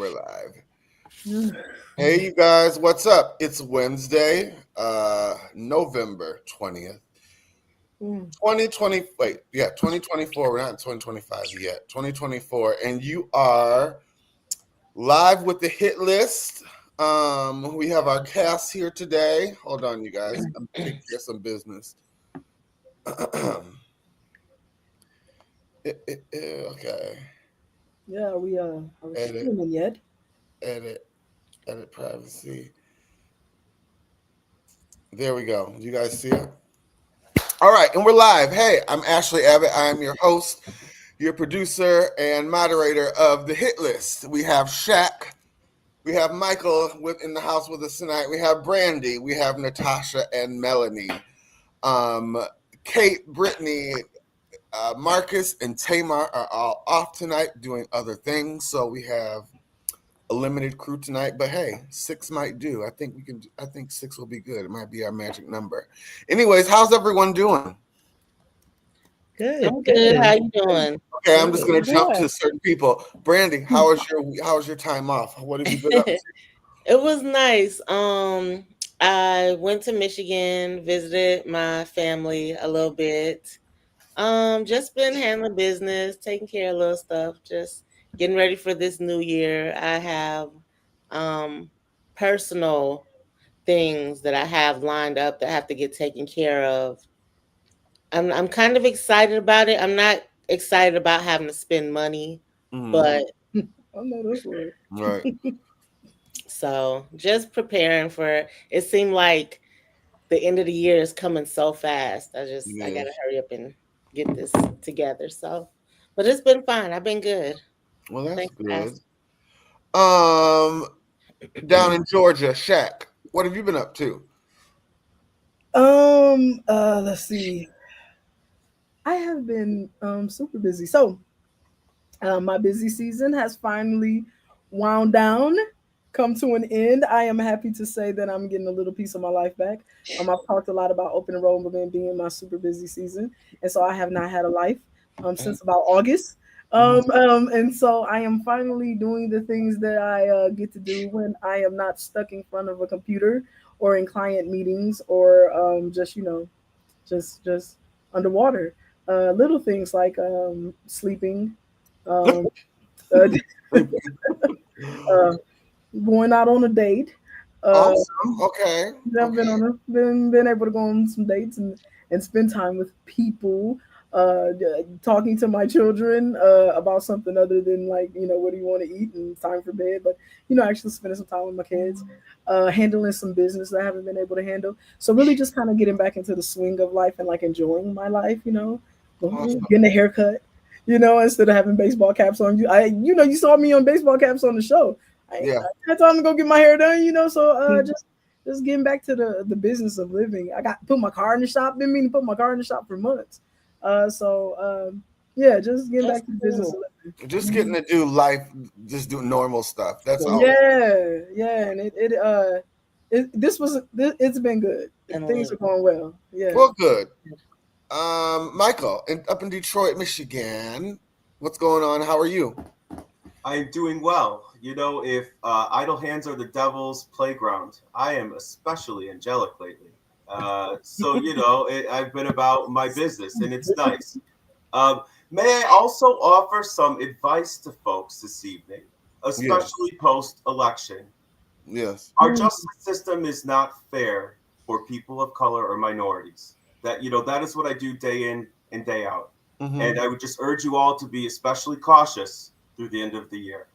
we're live. Hey, you guys, what's up? It's Wednesday, November 20th. 2020, 2024. We're not in 2025 yet. 2024, and you are live with the hit list. We have our cast here today. Hold on, you guys. I'm taking care of some business. Okay. Yeah, are we streaming yet? Edit privacy. There we go. You guys see it? All right, and we're live. Hey, I'm Ashleigh Abbott. I am your host, your producer, and moderator of the hit list. We have Shaq. We have Michael in the house with us tonight. We have Brandy. We have Natasha and Melanie. Kate, Brittany, Marcus, and Tamar are all off tonight doing other things. So we have a limited crew tonight, but hey, 6 might do. I think 6 will be good. It might be our magic number. Anyways, how's everyone doing? Good. I'm good. How you doing? Okay, I'm just gonna jump to certain people. Brandy, how was your time off? What have you been up to? It was nice. I went to Michigan, visited my family a little bit. Just been handling business, taking care of little stuff, just getting ready for this new year. I have personal things that I have lined up that have to get taken care of. I'm kind of excited about it. I'm not excited about having to spend money, but I know this word. Right. So just preparing for it. It seemed like the end of the year is coming so fast. I gotta hurry up and get this together. So, but it's been fine. I've been good. Well, that's Thanks for good. asking. Down in Georgia, Shaq, what have you been up to? Let's see. I have been super busy. So, my busy season has finally wound down, come to an end. I am happy to say that I'm getting a little piece of my life back. I've talked a lot about open enrollment being my super busy season, and so I have not had a life since about August. And so I am finally doing the things that I get to do when I am not stuck in front of a computer or in client meetings or just underwater. Little things like sleeping, um, uh, uh, going out on a date. Awesome. Okay. I've been able to go on some dates and spend time with people. Talking to my children about something other than like what do you want to eat and it's time for bed, but actually spending some time with my kids, handling some business that I haven't been able to handle. So really just kind of getting back into the swing of life and like enjoying my life. Awesome. Getting a haircut. Instead of having baseball caps on. You saw me on baseball caps on the show. I had time to go get my hair done. So just getting back to the business of living. I got put my car in the shop. Been meaning to put my car in the shop for months. Just getting back to the business of living. Just getting to do life, just do normal stuff. That's all. Yeah, and it's been good. Things are going well. Yeah. Well, good. Michael, up in Detroit, Michigan, what's going on? How are you? I'm doing well. If idle hands are the devil's playground, I am especially angelic lately. I've been about my business, and it's nice. May I also offer some advice to folks this evening, especially post-election? Yes. Our justice system is not fair for people of color or minorities. That is what I do day in and day out. Mm-hmm. And I would just urge you all to be especially cautious through the end of the year.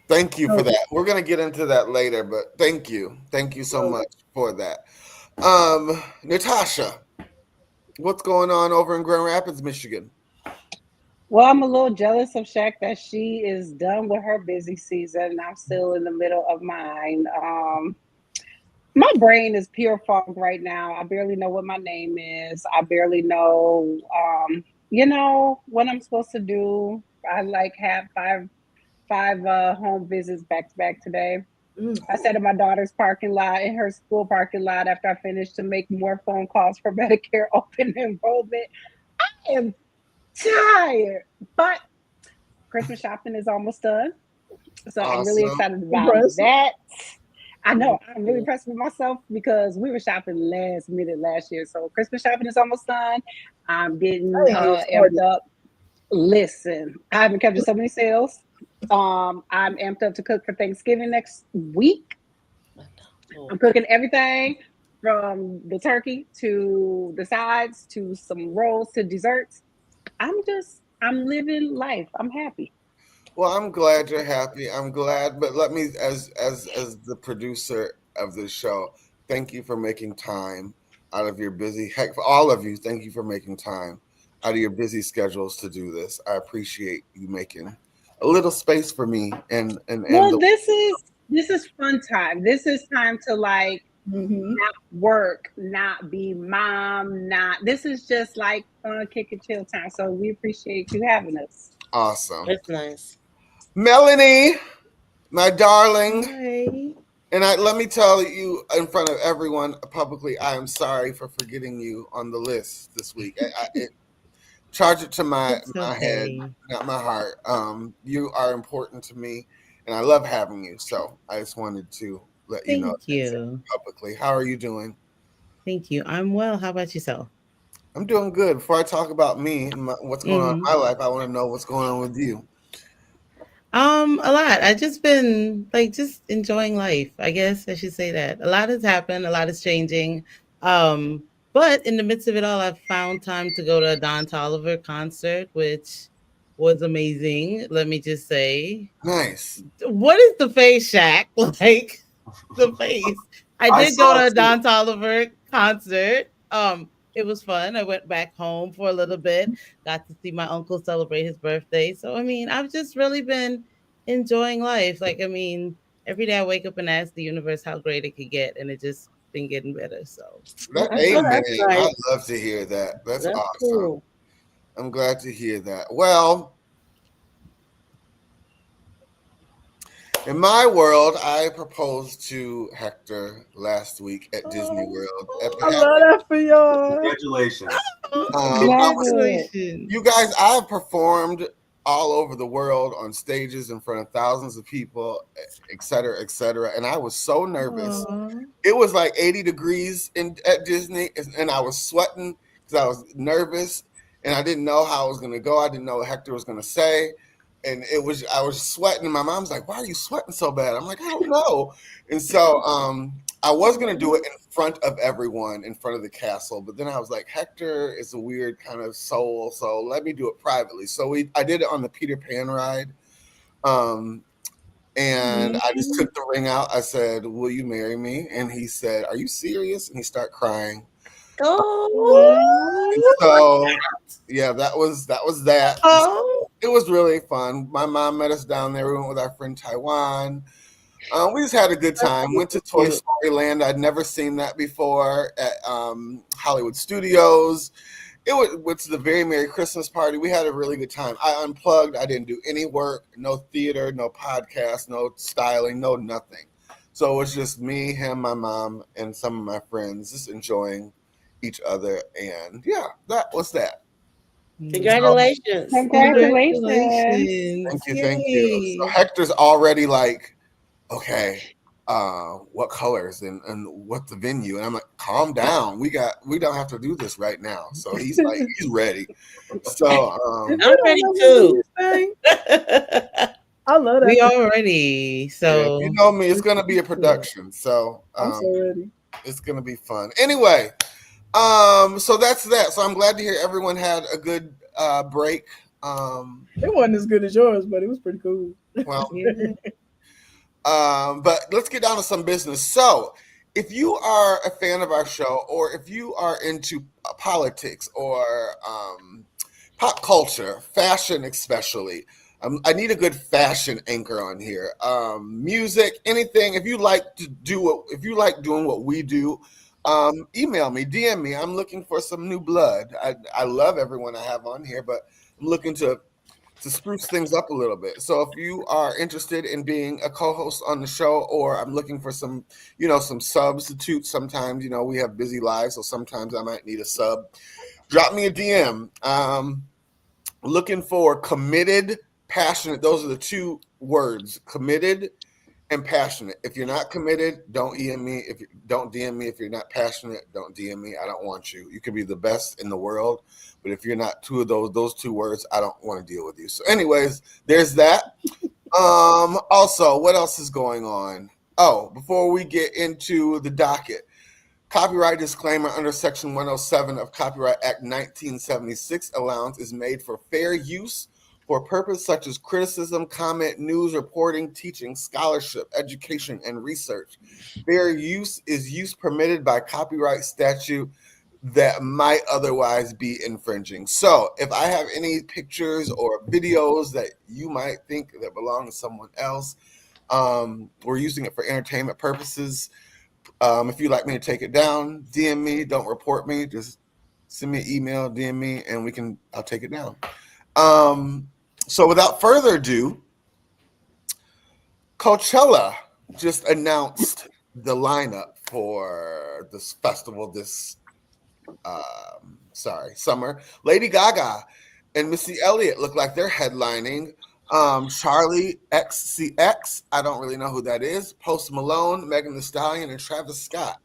Thank you for that. We're going to get into that later, but thank you. Thank you so much for that. Natasha, what's going on over in Grand Rapids, Michigan? Well, I'm a little jealous of Shaq that she is done with her busy season and I'm still in the middle of mine. My brain is pure fog right now. I barely know what my name is. I barely know, what I'm supposed to do. I have five home visits back to back today. I sat in my daughter's parking lot, in her school parking lot, after I finished to make more phone calls for Medicare open enrollment. I am tired, but Christmas shopping is almost done. So I'm really Awesome. excited about that. I know I'm really impressed with myself because we were shopping last minute last year. So Christmas shopping is almost done. I'm getting amped up. Listen, I haven't kept so many sales. I'm amped up to cook for Thanksgiving next week. I'm cooking everything from the turkey to the sides to some rolls to desserts. I'm living life. I'm happy. Well, I'm glad you're happy. I'm glad, but let me, as the producer of this show, thank you for making time out of your busy, heck, for all of you, thank you for making time out of your busy schedules to do this. I appreciate you making a little space for me. Well, this is fun time. This is time to like not work, not be mom, this is just like fun, kick and chill time. So we appreciate you having us. Awesome. It's nice. Melanie, my darling. Hi. And let me tell you in front of everyone publicly, I am sorry for forgetting you on the list this week. Charge it to my head, not my heart. You are important to me, and I love having you. So I just wanted to let you know publicly. How are you doing? Thank you. I'm well. How about yourself? I'm doing good. Before I talk about me and what's going on in my life, I want to know what's going on with you. A lot. I just been just enjoying life. I guess I should say that. A lot has happened. A lot is changing. But in the midst of it all, I've found time to go to a Don Toliver concert, which was amazing. Let me just say. Nice. What is the face, Shaq? Like the face. I did go to a Don Toliver concert. It was fun. I went back home for a little bit, got to see my uncle celebrate his birthday. So, I mean, I've just really been enjoying life. Like, I mean, every day I wake up and ask the universe how great it could get, and it just been getting better. So, amen. I love to hear that. That's awesome. Cool. I'm glad to hear that. Well, in my world, I proposed to Hector last week at Disney World. I love that for y'all. Congratulations. Congratulations. You guys, I've performed all over the world on stages in front of thousands of people, et cetera, and I was so nervous. It was like 80 degrees at Disney, and I was sweating because I was nervous, and I didn't know how it was going to go. I didn't know what Hector was going to say. And I was sweating, and my mom's like, "Why are you sweating so bad?" I'm like, "I don't know." And so I was gonna do it in front of everyone, in front of the castle, but then I was like, Hector is a weird kind of soul, so let me do it privately. So I did it on the Peter Pan ride, and I just took the ring out. I said, "Will you marry me?" And he said, "Are you serious?" And he started crying. So yeah, that was that. It was really fun. My mom met us down there. We went with our friend Taiwan. We just had a good time. Went to Toy Story Land. I'd never seen that before at Hollywood Studios. It was the very Merry Christmas party. We had a really good time. I unplugged. I didn't do any work, no theater, no podcast, no styling, no nothing. So it was just me, him, my mom, and some of my friends just enjoying each other. And yeah, that was that. Congratulations. Congratulations. Thank you. So Hector's already like, okay, what colors and what's the venue? And I'm like, calm down. We don't have to do this right now. So he's like, he's ready. So I'm ready too. I love that. We are ready. So yeah, you know me, it's gonna be a production. So I'm so ready. It's gonna be fun. Anyway, so that's that. So I'm glad to hear everyone had a good break. It wasn't as good as yours, but it was pretty cool. Well, but let's get down to some business. So if you are a fan of our show, or if you are into politics or pop culture, fashion especially, I need a good fashion anchor on here. Music, anything. If you like doing what we do, email me, DM me. I'm looking for some new blood. I love everyone I have on here, but I'm looking to spruce things up a little bit. So if you are interested in being a co-host on the show, or I'm looking for some substitutes. Sometimes, we have busy lives, so sometimes I might need a sub. Drop me a DM. Looking for committed passionate. Those are the two words: committed and passionate. If you're not committed, don't DM me. If you don't DM me, if you're not passionate, don't DM me. I don't want you. You can be the best in the world, but if you're not two of those two words, I don't want to deal with you. So, anyways, there's that. Also, what else is going on? Oh, before we get into the docket, copyright disclaimer under Section 107 of Copyright Act 1976, allowance is made for fair use for a purpose such as criticism, comment, news, reporting, teaching, scholarship, education, and research. Fair use is use permitted by copyright statute that might otherwise be infringing. So if I have any pictures or videos that you might think that belong to someone else, we're using it for entertainment purposes. If you'd like me to take it down, DM me, don't report me, just send me an email, DM me, and I'll take it down. So without further ado, Coachella just announced the lineup for this festival this summer. Lady Gaga and Missy Elliott look like they're headlining. Charlie XCX, I don't really know who that is. Post Malone, Megan Thee Stallion, and Travis Scott.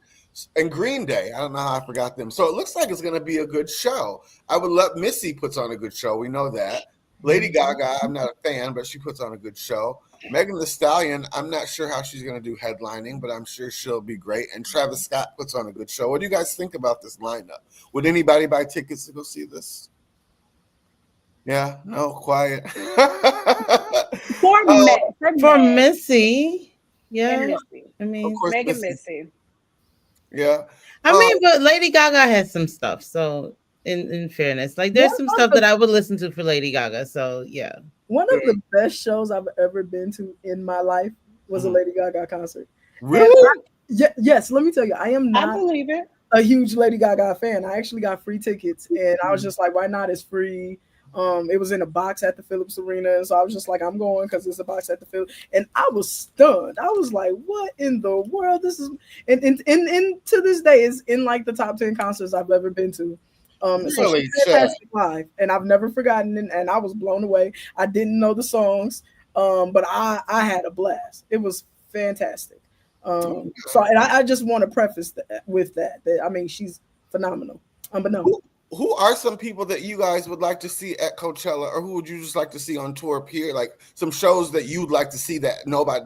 And Green Day, I don't know how I forgot them. So it looks like it's going to be a good show. I would love Missy puts on a good show. We know that. Lady Gaga, I'm not a fan, but she puts on a good show. Megan Thee Stallion, I'm not sure how she's going to do headlining, but I'm sure she'll be great. And Travis Scott puts on a good show. What do you guys think about this lineup? Would anybody buy tickets to go see this? Yeah, no, quiet. For Missy, yeah. Missy. I mean, Megan Missy. Yeah. I mean, but Lady Gaga has some stuff. So, in fairness, like there's some stuff that I would listen to for Lady Gaga. So, yeah. One of the best shows I've ever been to in my life was a Lady Gaga concert. Really? Yes. Let me tell you, I am not. I believe it. A huge Lady Gaga fan. I actually got free tickets, and I was just like, why not? It's free. It was in a box at the Phillips Arena, and so I was just like, I'm going because it's a box at the Phillips, and I was stunned. I was like, what in the world? This is and to this day is in like the top 10 concerts I've ever been to. So she's fantastic live, and I've never forgotten it, and I was blown away. I didn't know the songs, but I had a blast. It was fantastic. So and I just want to preface that with that I mean, she's phenomenal. But no. Who are some people that you guys would like to see at Coachella, or who would you just like to see on tour? Like some shows that you'd like to see that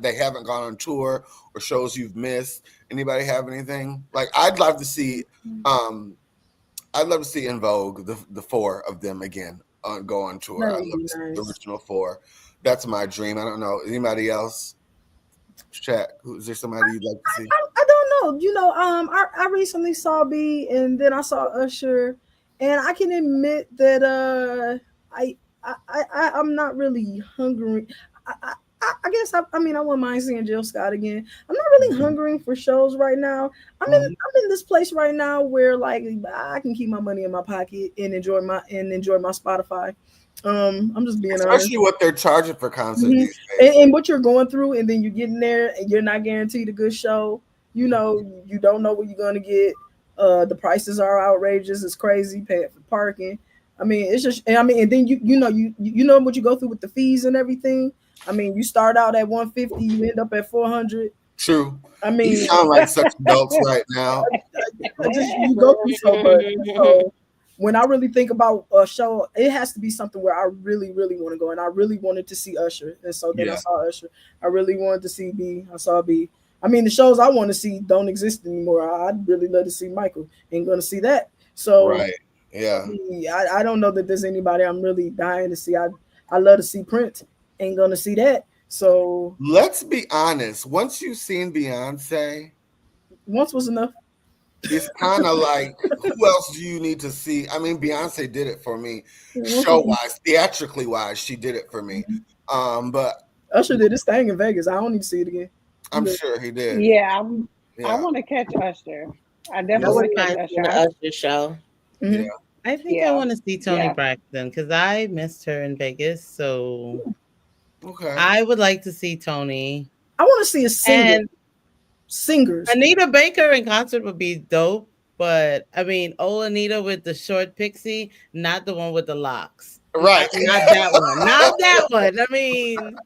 they haven't gone on tour, or shows you've missed. Anybody have anything? Like I'd love to see In Vogue, the four of them again go on tour. I love the original four. That's my dream. I don't know anybody else. Chat. Is there somebody you'd like to see? I don't know. You know, I recently saw B, and then I saw Usher. And I can admit that I'm not really hungry. I guess I wouldn't mind seeing Jill Scott again. I'm not really hungering for shows right now. I'm in this place right now where like I can keep my money in my pocket and enjoy my Spotify. I'm just being honest. Especially what they're charging for concerts these days. And what you're going through, and then you get in there and you're not guaranteed a good show. You know, you don't know what you're gonna get. The prices are outrageous. It's crazy paying for parking. I mean, it's just. And then you know what you go through with the fees and everything. I mean, you start out at $150, you end up at $400. True. I mean, you sound like such adults right now. You go through so much. So when I really think about a show, it has to be something where I really, really want to go, and I really wanted to see Usher, and so then I saw Usher. I really wanted to see B. I saw B. I mean, the shows I want to see don't exist anymore. I'd really love to see Michael. Ain't going to see that. So, right. Yeah. I don't know that there's anybody I'm really dying to see. I love to see Prince. Ain't going to see that. So, let's be honest. Once you've seen Beyonce, once was enough. It's kind of like, who else do you need to see? I mean, Beyonce did it for me, show-wise, theatrically wise. She did it for me. But Usher did his thing in Vegas. I don't need to see it again. I'm sure he did. Yeah, I want to catch Usher. I definitely want to catch Usher show. Mm-hmm. Yeah. I think I want to see Toni Braxton because I missed her in Vegas. So I would like to see Toni. I want to see a singer. Singers. Anita Baker in concert would be dope, but I mean, old Anita with the short pixie, not the one with the locks. Right. Not that one. Not that one. I mean,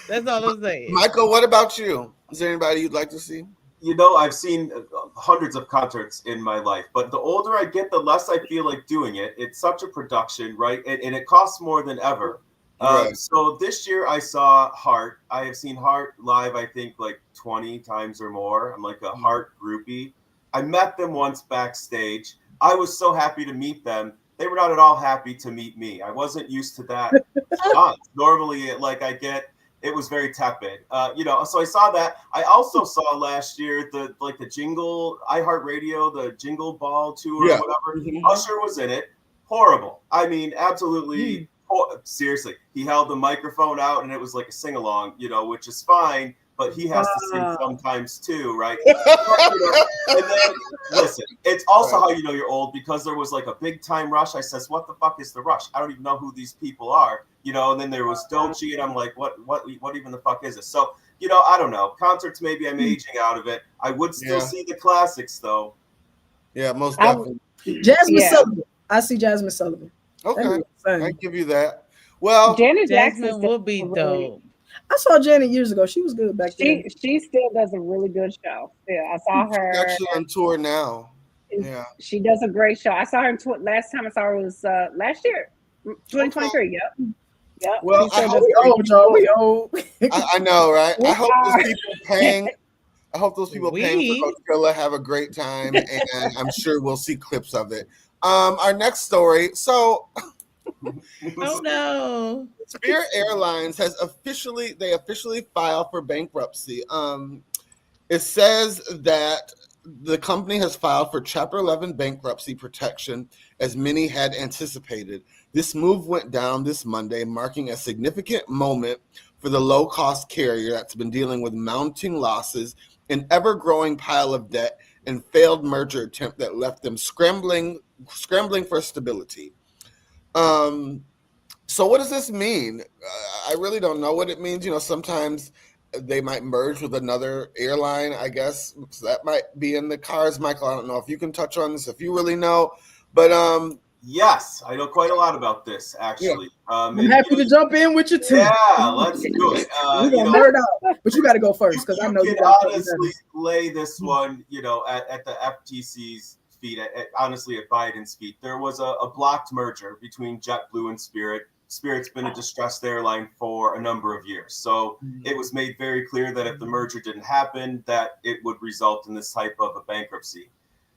that's all I'm saying. Michael, what about you? Is there anybody you'd like to see? You know, I've seen hundreds of concerts in my life, but the older I get, the less I feel like doing it. It's such a production, right? And it costs more than ever. Right. So this year I saw Heart. I have seen Heart live, I think, like 20 times or more. I'm like a Heart groupie. I met them once backstage. I was so happy to meet them. They were not at all happy to meet me. I wasn't used to that response. Normally, it was very tepid. So I saw that. I also saw last year the Jingle iHeartRadio, the Jingle Ball tour, or whatever. Mm-hmm. Usher was in it. Horrible. I mean, absolutely. Seriously, he held the microphone out and it was like a sing along, which is fine. But he has to sing sometimes too, right? And then, listen, it's also how you know you're old, because there was like a big time rush. I says, what the fuck is the rush? I don't even know who these people are, and then there was Doechii, and I'm like, what even the fuck is this? So, I don't know. Concerts, maybe I'm aging out of it. I would still see the classics though. Yeah, most definitely. Jasmine Sullivan. I see Jasmine Sullivan. Okay, I give you that. Well, Janet Jasmine Jackson will be dope. I saw Janet years ago. She was good back then. She still does a really good show. Yeah, I saw her. She's actually on tour now. Yeah, she does a great show. I saw her last time I saw her was last year, 2023. Yep. Well, I hope we old. I know, right? I hope those people paying. I hope those people paying for Coachella have a great time, and I'm sure we'll see clips of it. Our next story. So. Oh no! Spirit Airlines has officially filed for bankruptcy. It says that the company has filed for Chapter 11 bankruptcy protection, as many had anticipated. This move went down this Monday, marking a significant moment for the low-cost carrier that's been dealing with mounting losses, an ever-growing pile of debt, and failed merger attempt that left them scrambling for stability. So what does this mean? I really don't know what it means. Sometimes they might merge with another airline, I guess. So that might be in the cards. Michael, I don't know if you can touch on this, if you really know. But yes, I know quite a lot about this, actually. Yeah. I'm happy to jump in with you too. Yeah, let's do it. We're gonna nerd out, but you got to go first, because I know you can honestly lay this one, at the FTC's feet, honestly at Biden's feet. There was a blocked merger between JetBlue and Spirit. Spirit's been a distressed airline for a number of years. So it was made very clear that if the merger didn't happen, that it would result in this type of a bankruptcy.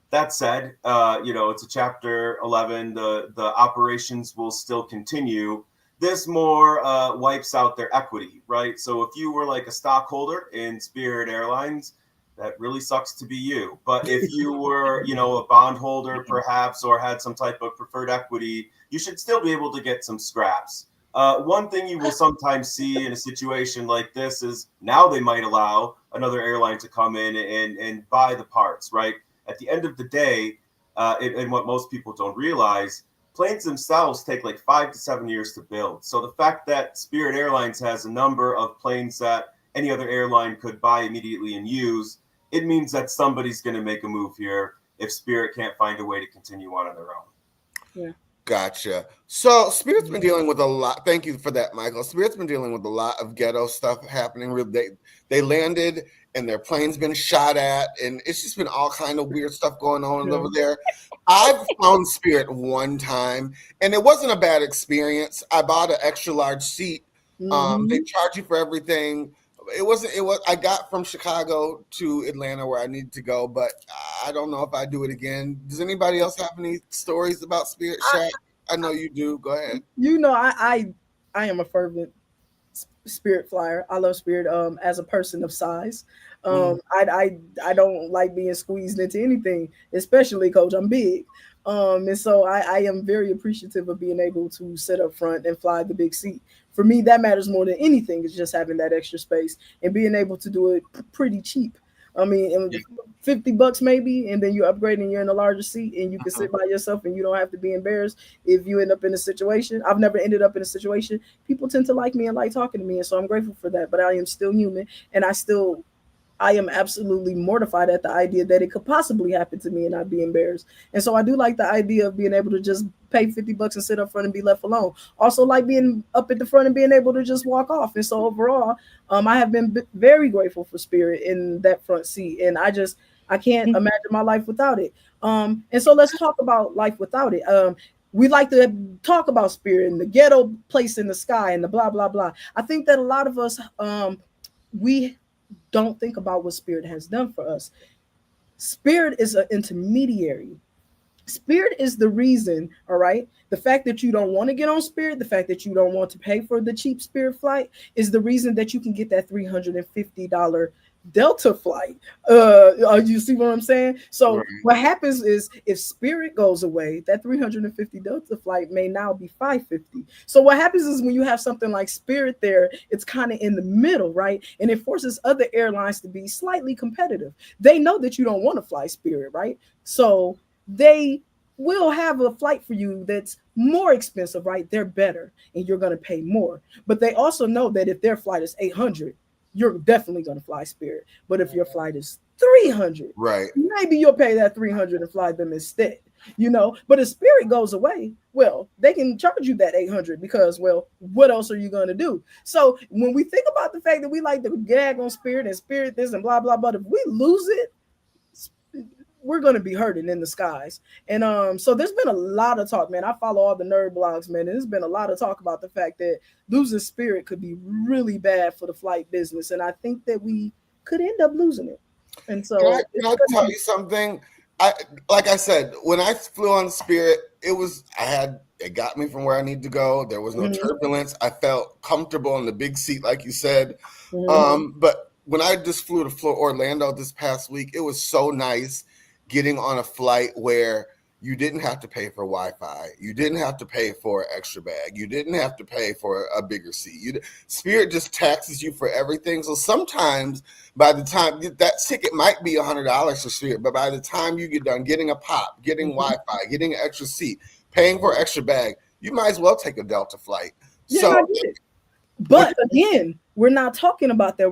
That said, it's a Chapter 11. The operations will still continue. This more wipes out their equity, right? So if you were like a stockholder in Spirit Airlines, that really sucks to be you. But if you were, a bondholder perhaps, or had some type of preferred equity, you should still be able to get some scraps. One thing you will sometimes see in a situation like this is now they might allow another airline to come in and buy the parts, right? At the end of the day, and what most people don't realize, planes themselves take like 5 to 7 years to build. So the fact that Spirit Airlines has a number of planes that any other airline could buy immediately and use, it means that somebody's going to make a move here if Spirit can't find a way to continue on their own. Yeah. Gotcha. So Spirit's been dealing with a lot. Thank you for that, Michael. Spirit's been dealing with a lot of ghetto stuff happening. They landed and their plane's been shot at, and it's just been all kind of weird stuff going on over there. I've flown Spirit one time, and it wasn't a bad experience. I bought an extra large seat. They charge you for everything. It was I got from Chicago to Atlanta where I needed to go, but I don't know if I do it again. Does anybody else have any stories about Spirit, Shaq? I know you do. Go ahead. I am a fervent Spirit flyer. I love Spirit as a person of size. I don't like being squeezed into anything, especially, Coach. I'm big. And so I am very appreciative of being able to sit up front and fly the big seat. For me, that matters more than anything, is just having that extra space and being able to do it pretty cheap. I mean, $50 maybe, and then you upgrade and you're in a larger seat and you can sit by yourself and you don't have to be embarrassed if you end up in a situation. I've never ended up in a situation. People tend to like me and like talking to me, and so I'm grateful for that. But I am still human, and I still I am absolutely mortified at the idea that it could possibly happen to me and I'd be embarrassed. And so I do like the idea of being able to just pay $50 and sit up front and be left alone. Also like being up at the front and being able to just walk off. And so overall, I have been very grateful for Spirit in that front seat. And I can't imagine my life without it. And so let's talk about life without it. We like to talk about Spirit and the ghetto place in the sky and the blah, blah, blah. I think that a lot of us, we don't think about what Spirit has done for us. Spirit is an intermediary. Spirit is the reason, all right? The fact that you don't want to get on Spirit, the fact that you don't want to pay for the cheap Spirit flight is the reason that you can get that $350 Delta flight. You see what I'm saying? So what happens is if Spirit goes away, that $350 Delta flight may now be $550. So what happens is when you have something like Spirit there, it's kind of in the middle, right? And it forces other airlines to be slightly competitive. They know that you don't want to fly Spirit, right? So they will have a flight for you that's more expensive, right? They're better and you're going to pay more. But they also know that if their flight is $800, you're definitely going to fly Spirit. But if your flight is $300, right, maybe you'll pay that $300 and fly them instead, you know. But if Spirit goes away, well, they can charge you that $800 because, well, what else are you going to do? So when we think about the fact that we like to gag on Spirit and Spirit this and blah, blah, blah, if we lose it, we're going to be hurting in the skies. And so there's been a lot of talk, man. I follow all the nerd blogs, man. And there's been a lot of talk about the fact that losing Spirit could be really bad for the flight business. And I think that we could end up losing it. And so can I tell you something? Like I said, when I flew on Spirit, it got me from where I need to go. There was no turbulence. I felt comfortable in the big seat, like you said. But when I just flew to Orlando this past week, it was so nice getting on a flight where you didn't have to pay for Wi-Fi. You didn't have to pay for an extra bag. You didn't have to pay for a bigger seat. Spirit just taxes you for everything. So sometimes by the time that ticket might be $100 for Spirit, but by the time you get done getting a pop, getting Wi-Fi, getting an extra seat, paying for an extra bag, you might as well take a Delta flight. Yeah, so, but again, we're not talking about that.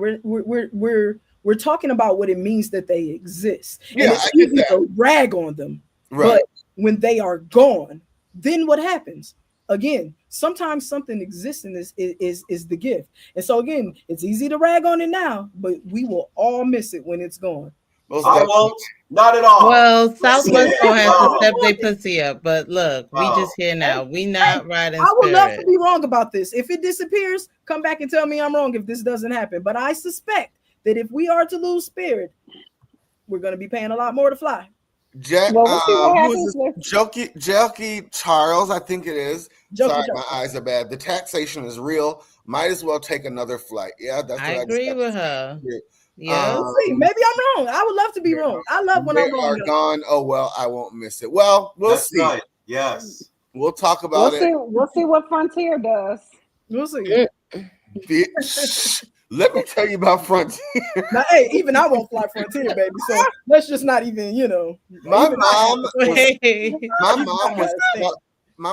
We're talking about what it means that they exist. Yeah, and it's easy to rag on them. Right. But when they are gone, then what happens? Again, sometimes something existing is the gift. And so again, it's easy to rag on it now, but we will all miss it when it's gone. I won't. Not at all. Well, Southwest gonna have to step their pussy up. But look, we just here now. We not riding Spirit. I would love to be wrong about this. If it disappears, come back and tell me I'm wrong if this doesn't happen. But I suspect that if we are to lose Spirit, we're going to be paying a lot more to fly. Jokey Charles, I think it is. Sorry, my eyes are bad. The taxation is real. Might as well take another flight. Yeah, that's what I agree with her. Yeah, maybe I'm wrong. I would love to be wrong. I love when I'm wrong. They are gone. Oh well, I won't miss it. Well, we'll see. Right. Yes, we'll talk about it. We'll see what Frontier does. We'll see. Let me tell you about Frontier. Now, hey, even I won't fly Frontier, baby. So let's just not even, My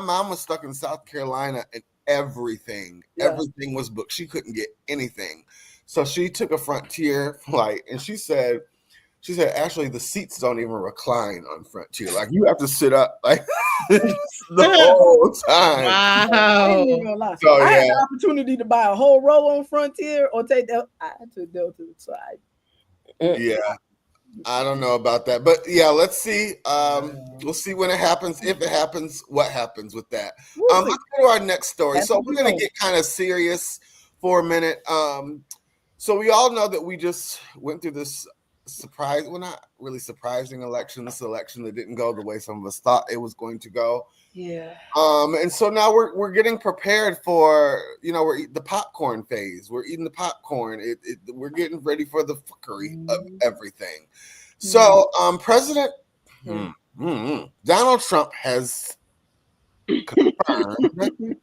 mom was stuck in South Carolina, and everything was booked. She couldn't get anything, so she took a Frontier flight, and she said, Ashleigh, the seats don't even recline on Frontier. Like you have to sit up like the whole time. Wow. So, I had the opportunity to buy a whole row on Frontier or take that. I took Delta. So yeah. I don't know about that. But yeah, let's see. We'll see when it happens. If it happens, what happens with that. Let's go to our next story. So we're gonna get kind of serious for a minute. So we all know that we just went through this not really surprising election. This election that didn't go the way some of us thought it was going to go. Yeah. And so now we're getting prepared for, we're eating the popcorn phase. We're eating the popcorn. We're getting ready for the fuckery of everything. So President Donald Trump has confirmed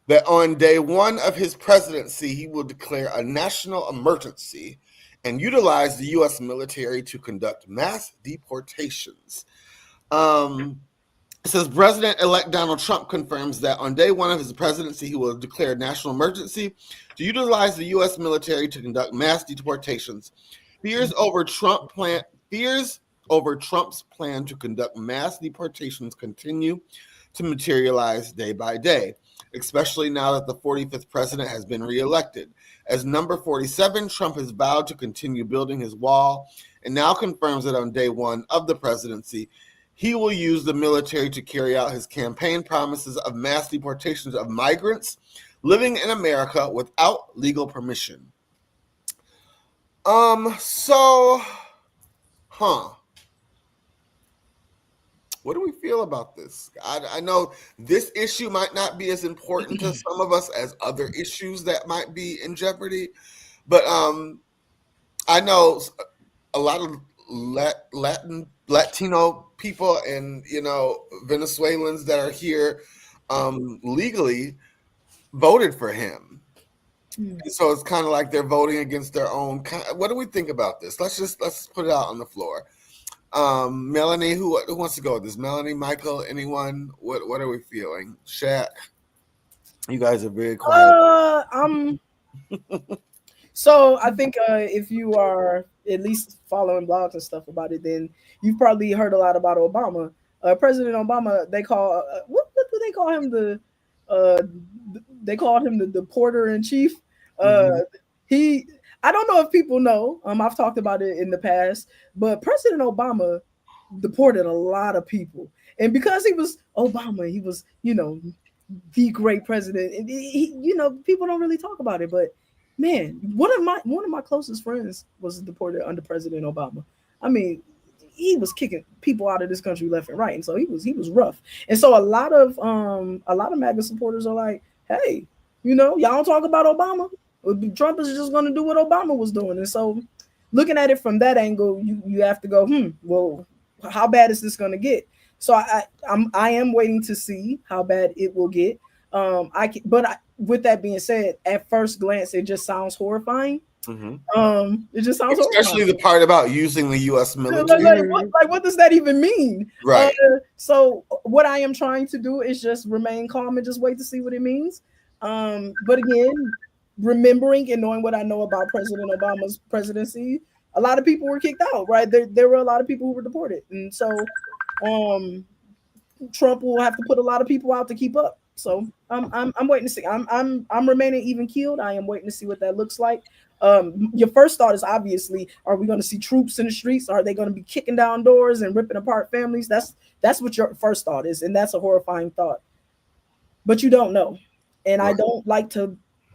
that on day one of his presidency, he will declare a national emergency and utilize the U.S. military to conduct mass deportations. It says President-elect Donald Trump confirms that on day one of his presidency, he will declare a national emergency to utilize the U.S. military to conduct mass deportations Fears over Trump's plan to conduct mass deportations continue to materialize day by day, especially now that the 45th president has been reelected. As number 47, Trump has vowed to continue building his wall and now confirms that on day one of the presidency, he will use the military to carry out his campaign promises of mass deportations of migrants living in America without legal permission. What do we feel about this? I know this issue might not be as important to some of us as other issues that might be in jeopardy, but I know a lot of Latino people and Venezuelans that are here legally voted for him. So it's kind of like they're voting against their own. What do we think about this? Let's put it out on the floor. Melanie, who wants to go with this? Melanie, Michael, anyone? What are we feeling? Shaq, you guys are very quiet. So I think if you are at least following blogs and stuff about it, then you've probably heard a lot about Obama. President Obama, they call what do they call him? They called him the deporter in chief. I don't know if people know. I've talked about it in the past, but President Obama deported a lot of people, and because he was Obama, he was the great president. And people don't really talk about it, but man, one of my closest friends was deported under President Obama. I mean, he was kicking people out of this country left and right, and so he was rough. And so a lot of MAGA supporters are like, hey, y'all don't talk about Obama. Trump is just going to do what Obama was doing. And so looking at it from that angle, you have to go, well, how bad is this going to get? So I am waiting to see how bad it will get. With that being said, at first glance, it just sounds horrifying. It just sounds especially horrifying. The part about using the U.S. military. What does that even mean? Right. So what I am trying to do is just remain calm and just wait to see what it means. But again, remembering and knowing what I know about President Obama's presidency, a lot of people were kicked out, right? There were a lot of people who were deported. And so Trump will have to put a lot of people out to keep up. So I'm waiting to see. I'm remaining even keeled. I am waiting to see what that looks like. Your first thought is obviously, are we going to see troops in the streets? Are they going to be kicking down doors and ripping apart families? That's what your first thought is, and that's a horrifying thought. But you don't know, and right.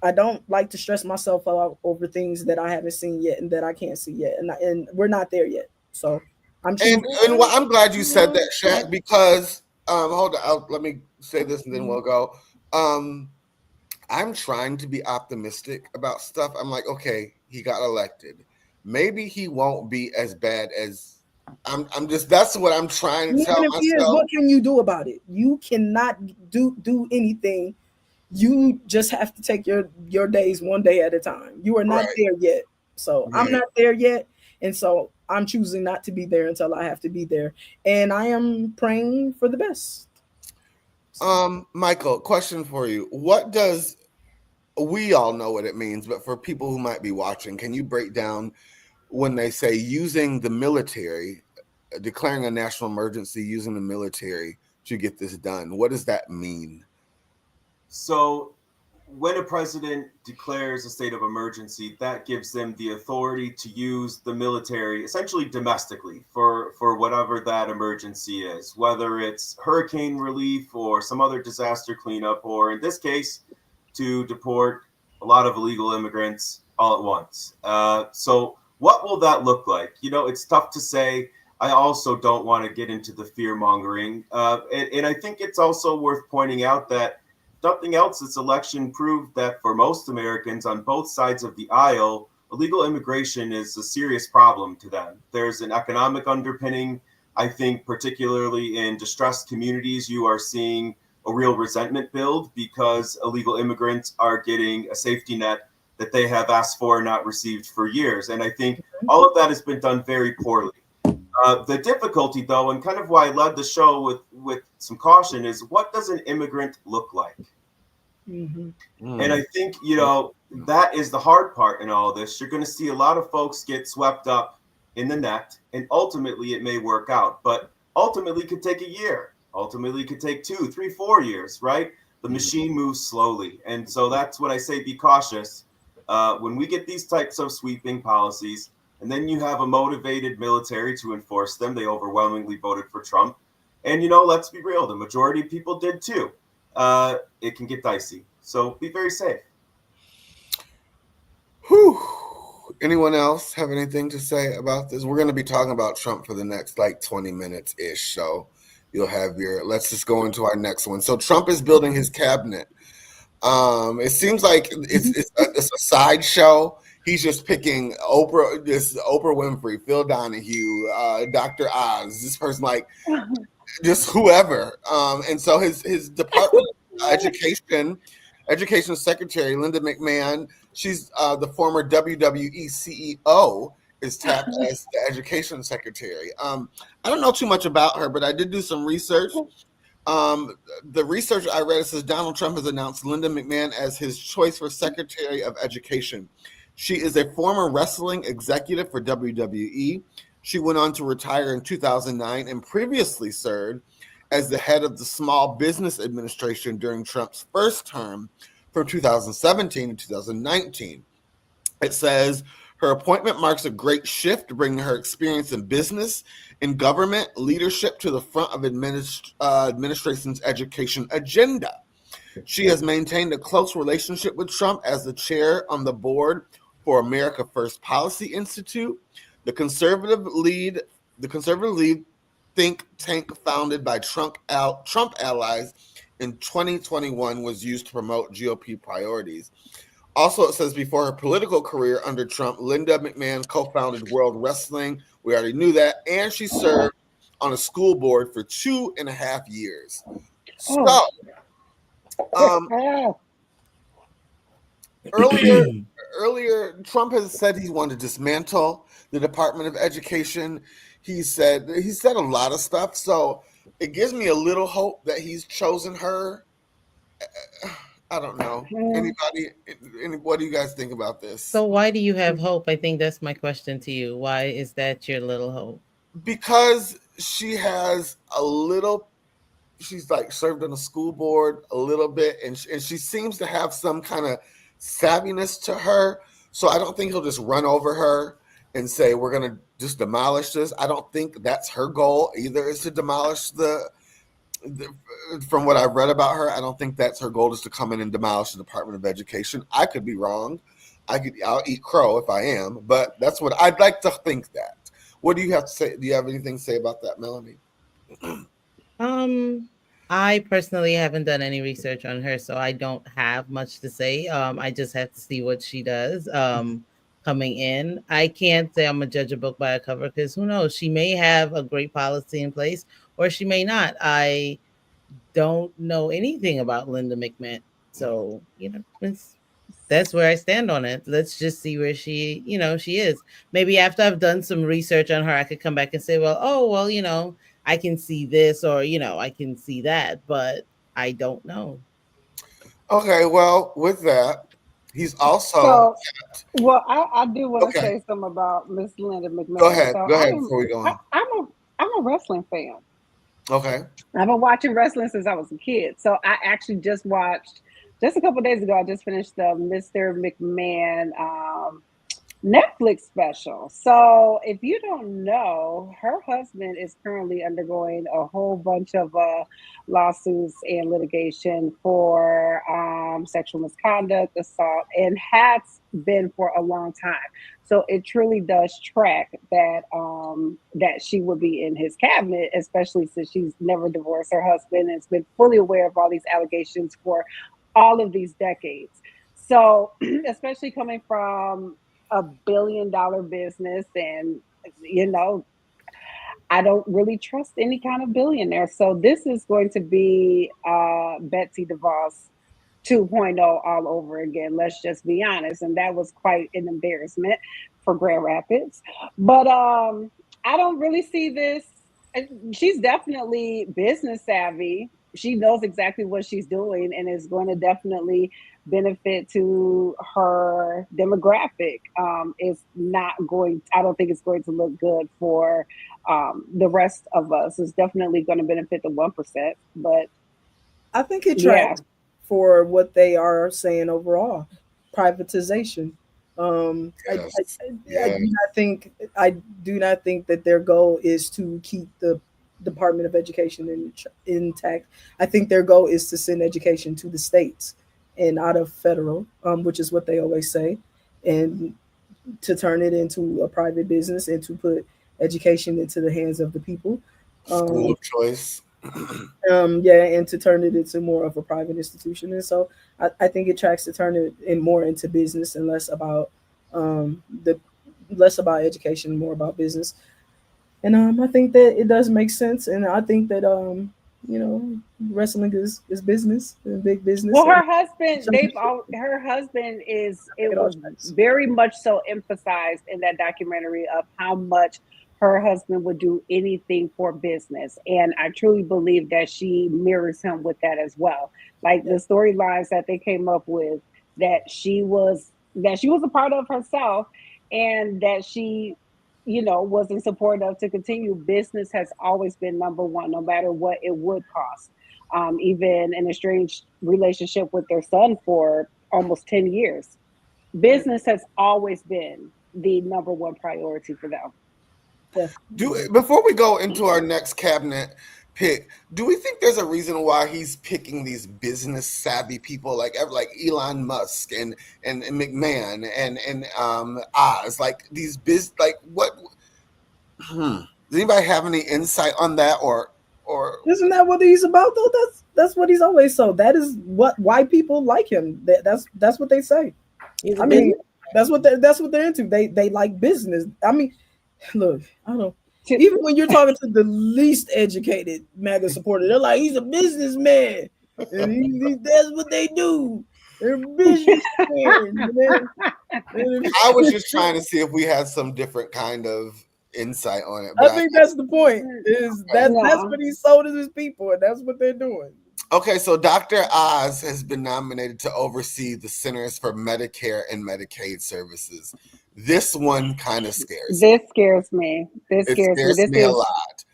I don't like to stress myself out over things that I haven't seen yet and that I can't see yet, and we're not there yet. So I'm glad you said that, Shaq, because hold on, let me say this and then we'll go. I'm trying to be optimistic about stuff. I'm like, okay, he got elected. Maybe he won't be as bad as I'm just. That's what I'm trying to tell myself. What can you do about it? You cannot do anything. You just have to take your days one day at a time. You are not there yet. So right. I'm not there yet. And so I'm choosing not to be there until I have to be there. And I am praying for the best. Michael, question for you. We all know what it means, but for people who might be watching, can you break down when they say using the military, declaring a national emergency, using the military to get this done? What does that mean? So when a president declares a state of emergency, that gives them the authority to use the military essentially domestically for whatever that emergency is, whether it's hurricane relief or some other disaster cleanup, or in this case, to deport a lot of illegal immigrants all at once. So what will that look like? It's tough to say. I also don't want to get into the fear mongering. And I think it's also worth pointing out that nothing else, this election proved that for most Americans on both sides of the aisle, illegal immigration is a serious problem to them. There's an economic underpinning. I think particularly in distressed communities, you are seeing a real resentment build because illegal immigrants are getting a safety net that they have asked for and not received for years. And I think all of that has been done very poorly. The difficulty, though, and kind of why I led the show with some caution, is what does an immigrant look like? And I think, that is the hard part in all this. You're going to see a lot of folks get swept up in the net, and ultimately it may work out, but ultimately it could take a year. Ultimately it could take 2, 3, 4 years, right? The machine moves slowly. And so that's what I say, be cautious. When we get these types of sweeping policies, and then you have a motivated military to enforce them, they overwhelmingly voted for Trump. And, let's be real, the majority of people did too. It can get dicey. So be very safe. Whew. Anyone else have anything to say about this? We're going to be talking about Trump for the next 20 minutes ish. So you'll have let's just go into our next one. So Trump is building his cabinet. It seems like it's a sideshow. He's just picking Oprah Winfrey, Phil Donahue, Dr. Oz, this person, just whoever. And so his Department of Education Secretary, Linda McMahon, she's the former WWE CEO, is tapped as the Education Secretary. I don't know too much about her, but I did do some research. The research I read says Donald Trump has announced Linda McMahon as his choice for Secretary of Education. She is a former wrestling executive for WWE. She went on to retire in 2009 and previously served as the head of the Small Business Administration during Trump's first term from 2017 to 2019. It says her appointment marks a great shift, bringing her experience in business and government leadership to the front of administration's education agenda. She has maintained a close relationship with Trump as the chair on the board for America First Policy Institute, the conservative lead think tank founded by Trump allies in 2021 was used to promote GOP priorities. Also, it says before her political career under Trump, Linda McMahon co-founded World Wrestling. We already knew that. And she served on a school board for 2.5 years. So, earlier, Trump has said he wanted to dismantle the Department of Education. He said a lot of stuff. So it gives me a little hope that he's chosen her. I don't know. What do you guys think about this? So why do you have hope? I think that's my question to you. Why is that your little hope? Because she has she's served on a school board a little bit, and she seems to have some kind of savviness to her. So I don't think he'll just run over her and say, we're going to just demolish this. I don't think that's her goal either, is to demolish from what I've read about her, I don't think that's her goal, is to come in and demolish the Department of Education. I could be wrong. I'll eat crow if I am, but that's what I'd like to think that. What do you have to say? Do you have anything to say about that, Melanie? I personally haven't done any research on her, so I don't have much to say. I just have to see what she does coming in. I can't say I'm gonna judge a book by a cover, because who knows? She may have a great policy in place, or she may not. I don't know anything about Linda McMahon, so that's where I stand on it. Let's just see where she is. Maybe after I've done some research on her, I could come back and say, I can see this, or I can see that, but I don't know. Okay, well, with that, he's also. I do want to say something about Miss Linda McMahon. Go ahead before we go on. I'm a wrestling fan. Okay. I've been watching wrestling since I was a kid. So I actually just watched, just a couple of days ago, I just finished the Mr. McMahon Netflix special. So if you don't know, her husband is currently undergoing a whole bunch of lawsuits and litigation for sexual misconduct, assault, and has been for a long time. So it truly does track that that she would be in his cabinet, especially since she's never divorced her husband and has been fully aware of all these allegations for all of these decades. So especially coming from a $1 billion business, and I don't really trust any kind of billionaire. So this is going to be Betsy DeVos 2.0 all over again. Let's just be honest. And that was quite an embarrassment for Grand Rapids. But I don't really see this. She's definitely business savvy. she knows exactly what she's doing, and is going to definitely benefit to her demographic. It's not going, I don't think it's going to look good for the rest of us. It's definitely going to benefit the 1%, but I think it yeah. tracks for what they are saying overall. Privatization. Yes. I Yeah. I do not think that their goal is to keep the Department of Education intact. I think their goal is to send education to the states and out of federal, which is what they always say, and to turn it into a private business and to put education into the hands of the people. School Um, of choice. yeah, and to turn it into more of a private institution. And so I think it tracks to turn it in more into business and the less about education, more about business. And I think that it does make sense. And I think that you know, wrestling is business, big business. Well, And her husband, her husband is, I think it it all was tracks. very much so emphasized in that documentary of how much her husband would do anything for business. And I truly believe that she mirrors him with that as well. Like Yeah. the storylines that they came up with, that she was a part of herself, and that she, was in support of to continue. Business has always been number one, no matter what it would cost. Even in a strange relationship with their son for almost 10 years. Business has always been the number one priority for them. Yeah. Before we go into our next cabinet pick, do we think there's a reason why he's picking these business savvy people like Elon Musk and McMahon and Oz, like these like what? Does anybody have any insight on that, or Isn't that what he's about though? That's what he's always so. That is why people like him. That's what they say. He's a I business. mean, that's what they're into. They like business. I mean, look, I don't. Even when you're talking to the least educated MAGA supporter, they're like, he's a businessman, and that's what they do. They're businessmen. I was just trying to see if we had some different kind of insight on it, I but think that's the point. Is that's No. what he sold to his people, and that's what they're doing. okay, so Dr. Oz has been nominated to oversee the Centers for Medicare and Medicaid Services. This one kind of scares me. This scares me. This It scares me. scares me a lot.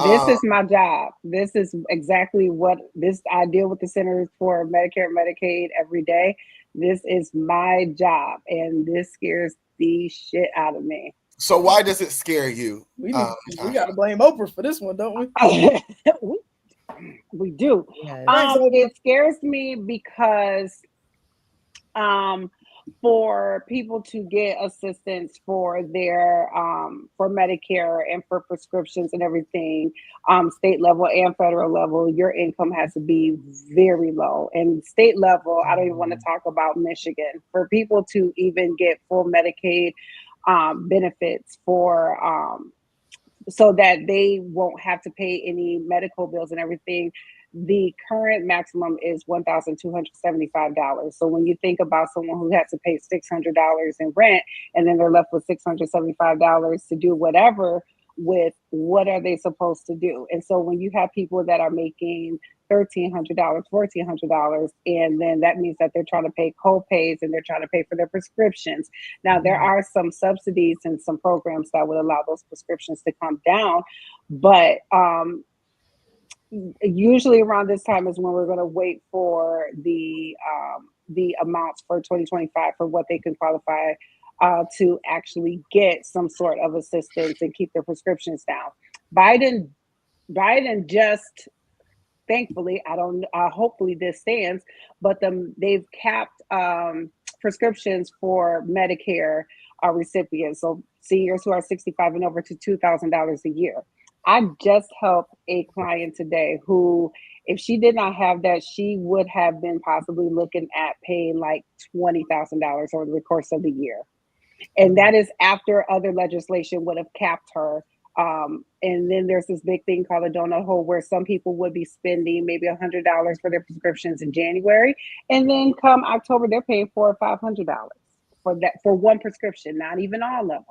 This Um, is my job. This is exactly what this I deal with the Centers for Medicare and Medicaid every day. This is my job, and this scares the shit out of me. so why does it scare you, We got to Natasha? blame Oprah for this one, don't we? We do. Yes. Thanks, Oprah. It scares me because um, for people to get assistance for their for Medicare and for prescriptions and everything, state level and federal level, your income has to be very low. And state level, I don't even want to talk about Michigan. For people to even get full Medicaid benefits for so that they won't have to pay any medical bills and everything. The current maximum is $1,275. So when you think about someone who has to pay $600 in rent, and then they're left with $675 to do whatever with, what are they supposed to do? And so when you have people that are making $1,300, $1,400, and then that means that they're trying to pay co-pays and they're trying to pay for their prescriptions. Now, there are some subsidies and some programs that would allow those prescriptions to come down, but usually around this time is when we're going to wait for the amounts for 2025 for what they can qualify to actually get some sort of assistance and keep their prescriptions down. Biden just, thankfully, hopefully this stands, but they've capped prescriptions for Medicare recipients, so seniors who are 65 and over, to $2,000 a year. I just helped a client today who, if she did not have that, she would have been possibly looking at paying like $20,000 over the course of the year. And that is after other legislation would have capped her. And then there's this big thing called a donut hole, where some people would be spending maybe $100 for their prescriptions in January, and then come October they're paying $400 or $500 for one prescription, not even all of them.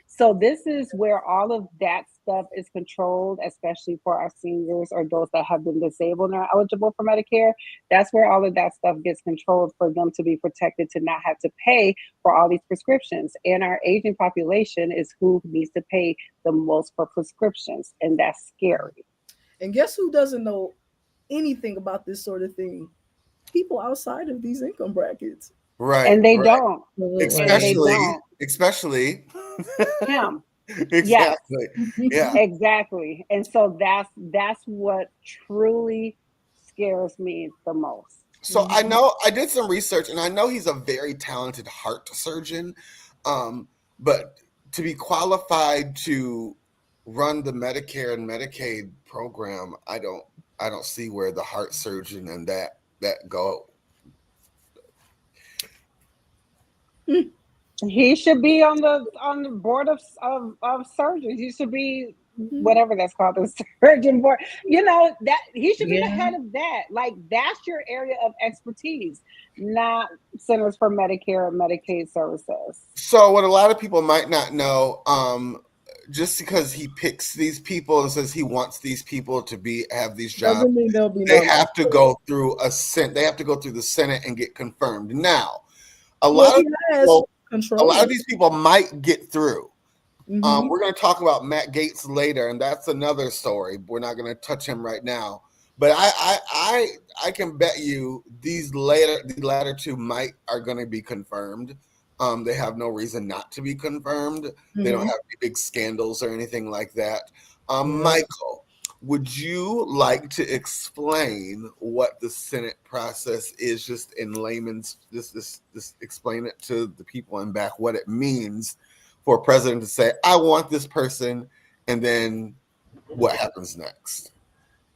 So this is where all of that stuff is controlled, especially for our seniors or those that have been disabled and are eligible for Medicare. That's where all of that stuff gets controlled for them to be protected, to not have to pay for all these prescriptions. And our aging population is who needs to pay the most for prescriptions, and that's scary. And guess who doesn't know anything about this sort of thing? People outside of these income brackets. Right. And they right. don't. Especially him. Exactly. Yeah. Exactly. And so that's what truly scares me the most. So I know I did some research, and I know he's a very talented heart surgeon, but to be qualified to run the Medicare and Medicaid program, I don't see where the heart surgeon and that go. He should be on the board of surgeons. He should be whatever that's called, the surgeon board. You know, that he should be the head of that. Like, that's your area of expertise, not Centers for Medicare and Medicaid Services. So what a lot of people might not know, just because he picks these people and says he wants these people to have these jobs, they have to go through they have to go through the Senate and get confirmed. Now, a lot of these people might get through. We're going to talk about Matt Gaetz later, and that's another story. We're not going to touch him right now. But I can bet you these latter two are going to be confirmed. They have no reason not to be confirmed. They don't have any big scandals or anything like that. Michael, would you like to explain what the Senate process is, just in layman's, just explain it to the people in back, what it means for a president to say, I want this person, and then what happens next?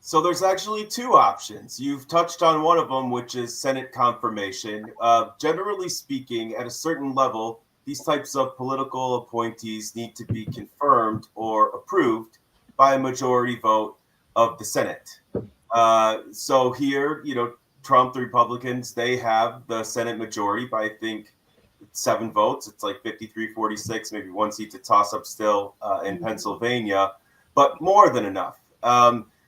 So there's actually two options. You've touched on one of them, which is Senate confirmation. Generally speaking, at a certain level, these types of political appointees need to be confirmed or approved by a majority vote of the Senate. So here, Trump, the Republicans, they have the Senate majority by, I think, 7 votes. It's like 53-46, maybe 1 seat to toss up still in Pennsylvania, but more than enough.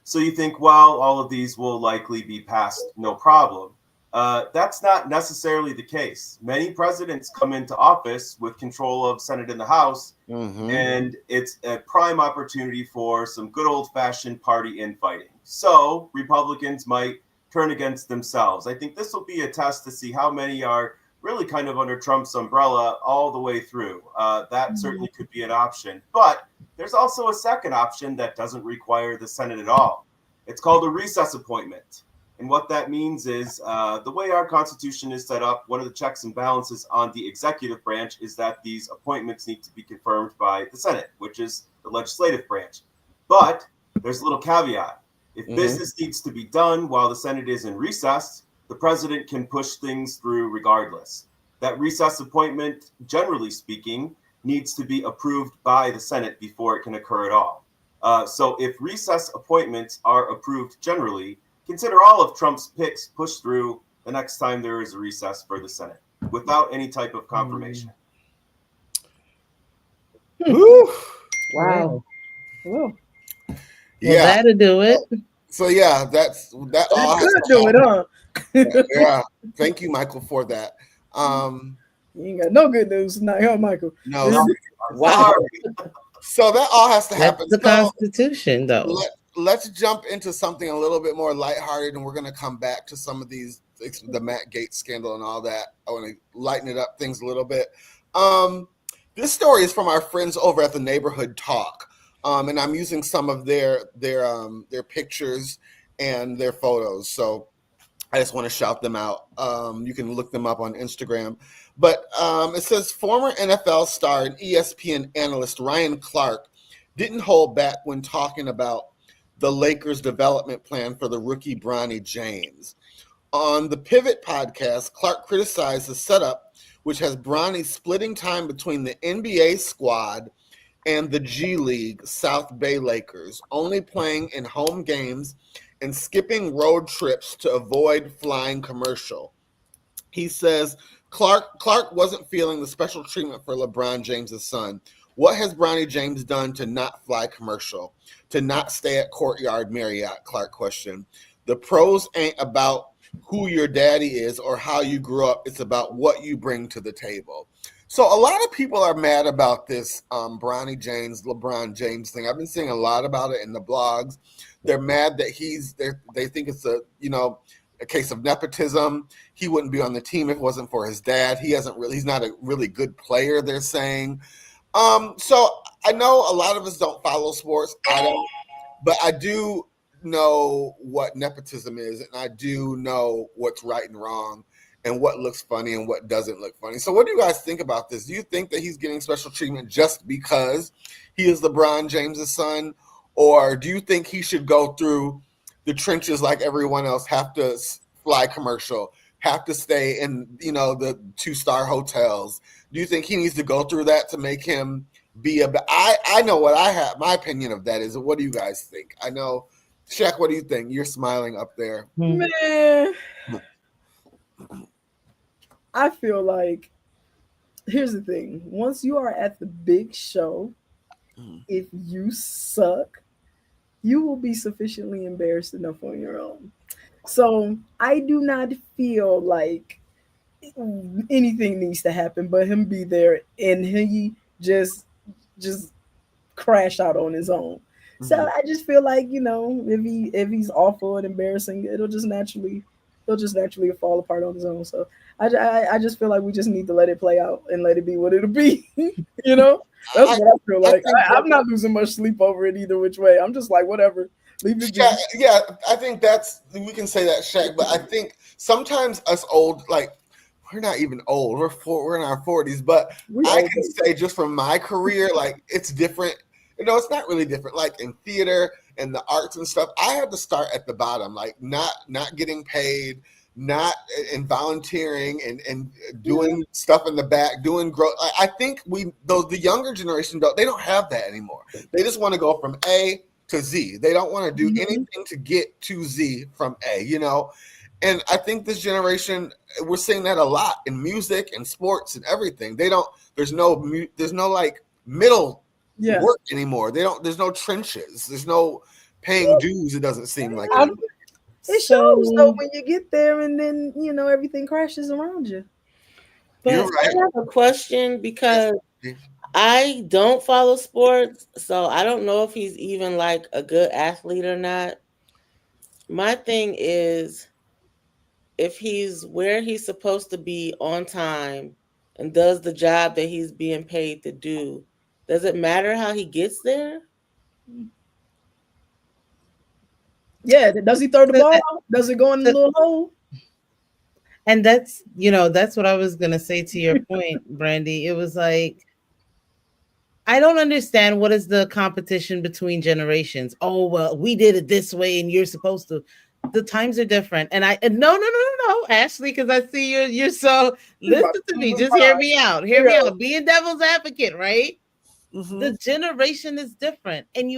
So you think, well, all of these will likely be passed, no problem. That's not necessarily the case. Many presidents come into office with control of Senate and the House, and it's a prime opportunity for some good old-fashioned party infighting. So Republicans might turn against themselves. I think this will be a test to see how many are really kind of under Trump's umbrella all the way through. That certainly could be an option. But there's also a second option that doesn't require the Senate at all. It's called a recess appointment. And what that means is the way our Constitution is set up, one of the checks and balances on the executive branch is that these appointments need to be confirmed by the Senate, which is the legislative branch. But there's a little caveat. If business needs to be done while the Senate is in recess, the president can push things through regardless. That recess appointment, generally speaking, needs to be approved by the Senate before it can occur at all. So if recess appointments are approved generally, consider all of Trump's picks pushed through the next time there is a recess for the Senate without any type of confirmation. Wow. Yeah, that'll do it. So yeah, that all has to do it, huh? Yeah, thank you, Michael, for that. You ain't got no good news tonight, huh, Michael? No. Wow. So that all has to happen. That's the Constitution, though. Let's jump into something a little bit more lighthearted, and we're going to come back to some of these, the Matt Gaetz scandal and all that. I want to lighten it up things a little bit. This story is from our friends over at the Neighborhood Talk, and I'm using some of their pictures and their photos. So I just want to shout them out. You can look them up on Instagram. But it says former NFL star and ESPN analyst Ryan Clark didn't hold back when talking about the Lakers' development plan for the rookie Bronny James. On the Pivot podcast, Clark criticized the setup, which has Bronny splitting time between the NBA squad and the G League South Bay Lakers, only playing in home games and skipping road trips to avoid flying commercial. He says Clark wasn't feeling the special treatment for LeBron James' son, What has Bronny James done to not fly commercial, to not stay at Courtyard Marriott? Clark question. The pros ain't about who your daddy is or how you grew up. It's about what you bring to the table. So a lot of people are mad about this Bronny James, LeBron James thing. I've been seeing a lot about it in the blogs. They're mad that they think it's a case of nepotism. He wouldn't be on the team if it wasn't for his dad. He's not a really good player, they're saying. So I know a lot of us don't follow sports. I don't, but I do know what nepotism is, and I do know what's right and wrong and what looks funny and what doesn't look funny. So what do you guys think about this? Do you think that he's getting special treatment just because he is LeBron James' son? Or do you think he should go through the trenches like everyone else, have to fly commercial, have to stay in, the 2-star hotels? Do you think he needs to go through that to make him be I know what I have. My opinion of that is, what do you guys think? I know, Shaq, what do you think? You're smiling up there. Man, I feel like, here's the thing. Once you are at the big show, if you suck, you will be sufficiently embarrassed enough on your own. So I do not feel like anything needs to happen but him be there and he just crash out on his own. So I just feel like, if he's awful and embarrassing, he'll just naturally fall apart on his own. So I just feel like we just need to let it play out and let it be what it'll be. That's what I feel like. I'm not losing much sleep over it either which way. I'm just like, whatever. Leave it. Yeah, I think we can say that, Shaq. But I think sometimes us old, like, we're not even old. We're in our 40s. But I can say just from my career, like, it's different. It's not really different. Like in theater and the arts and stuff, I had to start at the bottom, like not getting paid, not in volunteering and doing stuff in the back, doing growth. I think the younger generation they don't have that anymore. They just want to go from A to Z. They don't want to do anything to get to Z from A, And I think this generation, we're seeing that a lot in music and sports and everything. There's no like middle work anymore. There's no trenches. There's no paying dues. It doesn't seem like anymore. It shows though when you get there and then everything crashes around you. But you're right. I have a question because I don't follow sports, so I don't know if he's even like a good athlete or not. My thing is, if he's where he's supposed to be on time and does the job that he's being paid to do, does it matter how he gets there? Yeah, does he throw the ball out? Does it go in the little hole? And that's what I was gonna say to your point, Brandy. It was like, I don't understand what is the competition between generations. Oh, well, we did it this way and you're supposed to. The times are different. And no, Ashleigh, because I see you're so, listen to me, just hear me out. Hear me out. Being devil's advocate, right? The generation is different. And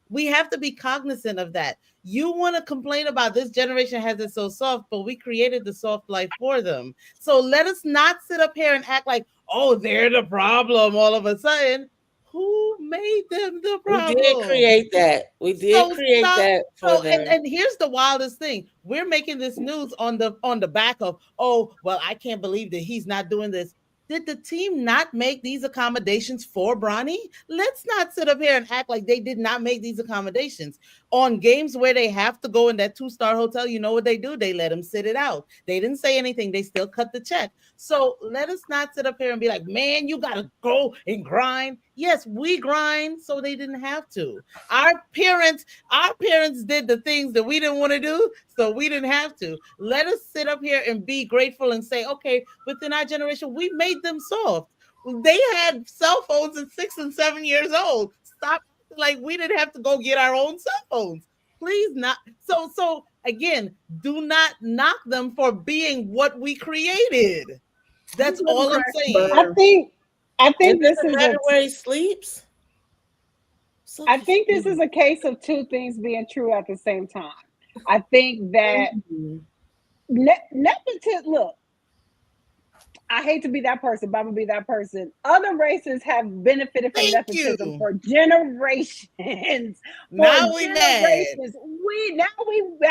we have to be cognizant of that. You want to complain about this generation has it so soft, but we created the soft life for them. So let us not sit up here and act like, oh, they're the problem all of a sudden. Who made them the problem? We did create that. We did create that for them. And here's the wildest thing. We're making this news on the back of, oh, well, I can't believe that he's not doing this. Did the team not make these accommodations for Bronny? Let's not sit up here and act like they did not make these accommodations. On games where they have to go in that 2-star hotel, you know what they do? They let them sit it out. They didn't say anything. They still cut the check. So let us not sit up here and be like, man, you got to go and grind. Yes, we grind, so they didn't have to. Our parents did the things that we didn't want to do, so we didn't have to. Let us sit up here and be grateful and say, okay, within our generation, we made them soft. They had cell phones at 6 and 7 years old. Stop like we didn't have to go get our own cell phones. Please not. So again, do not knock them for being what we created. That's all I'm saying. I think this is where he sleeps. I think this is a case of two things being true at the same time. I think that nepotism. Look, I hate to be that person, but I'm gonna be that person. Other races have benefited from Thank nepotism you. for generations. Now we mad.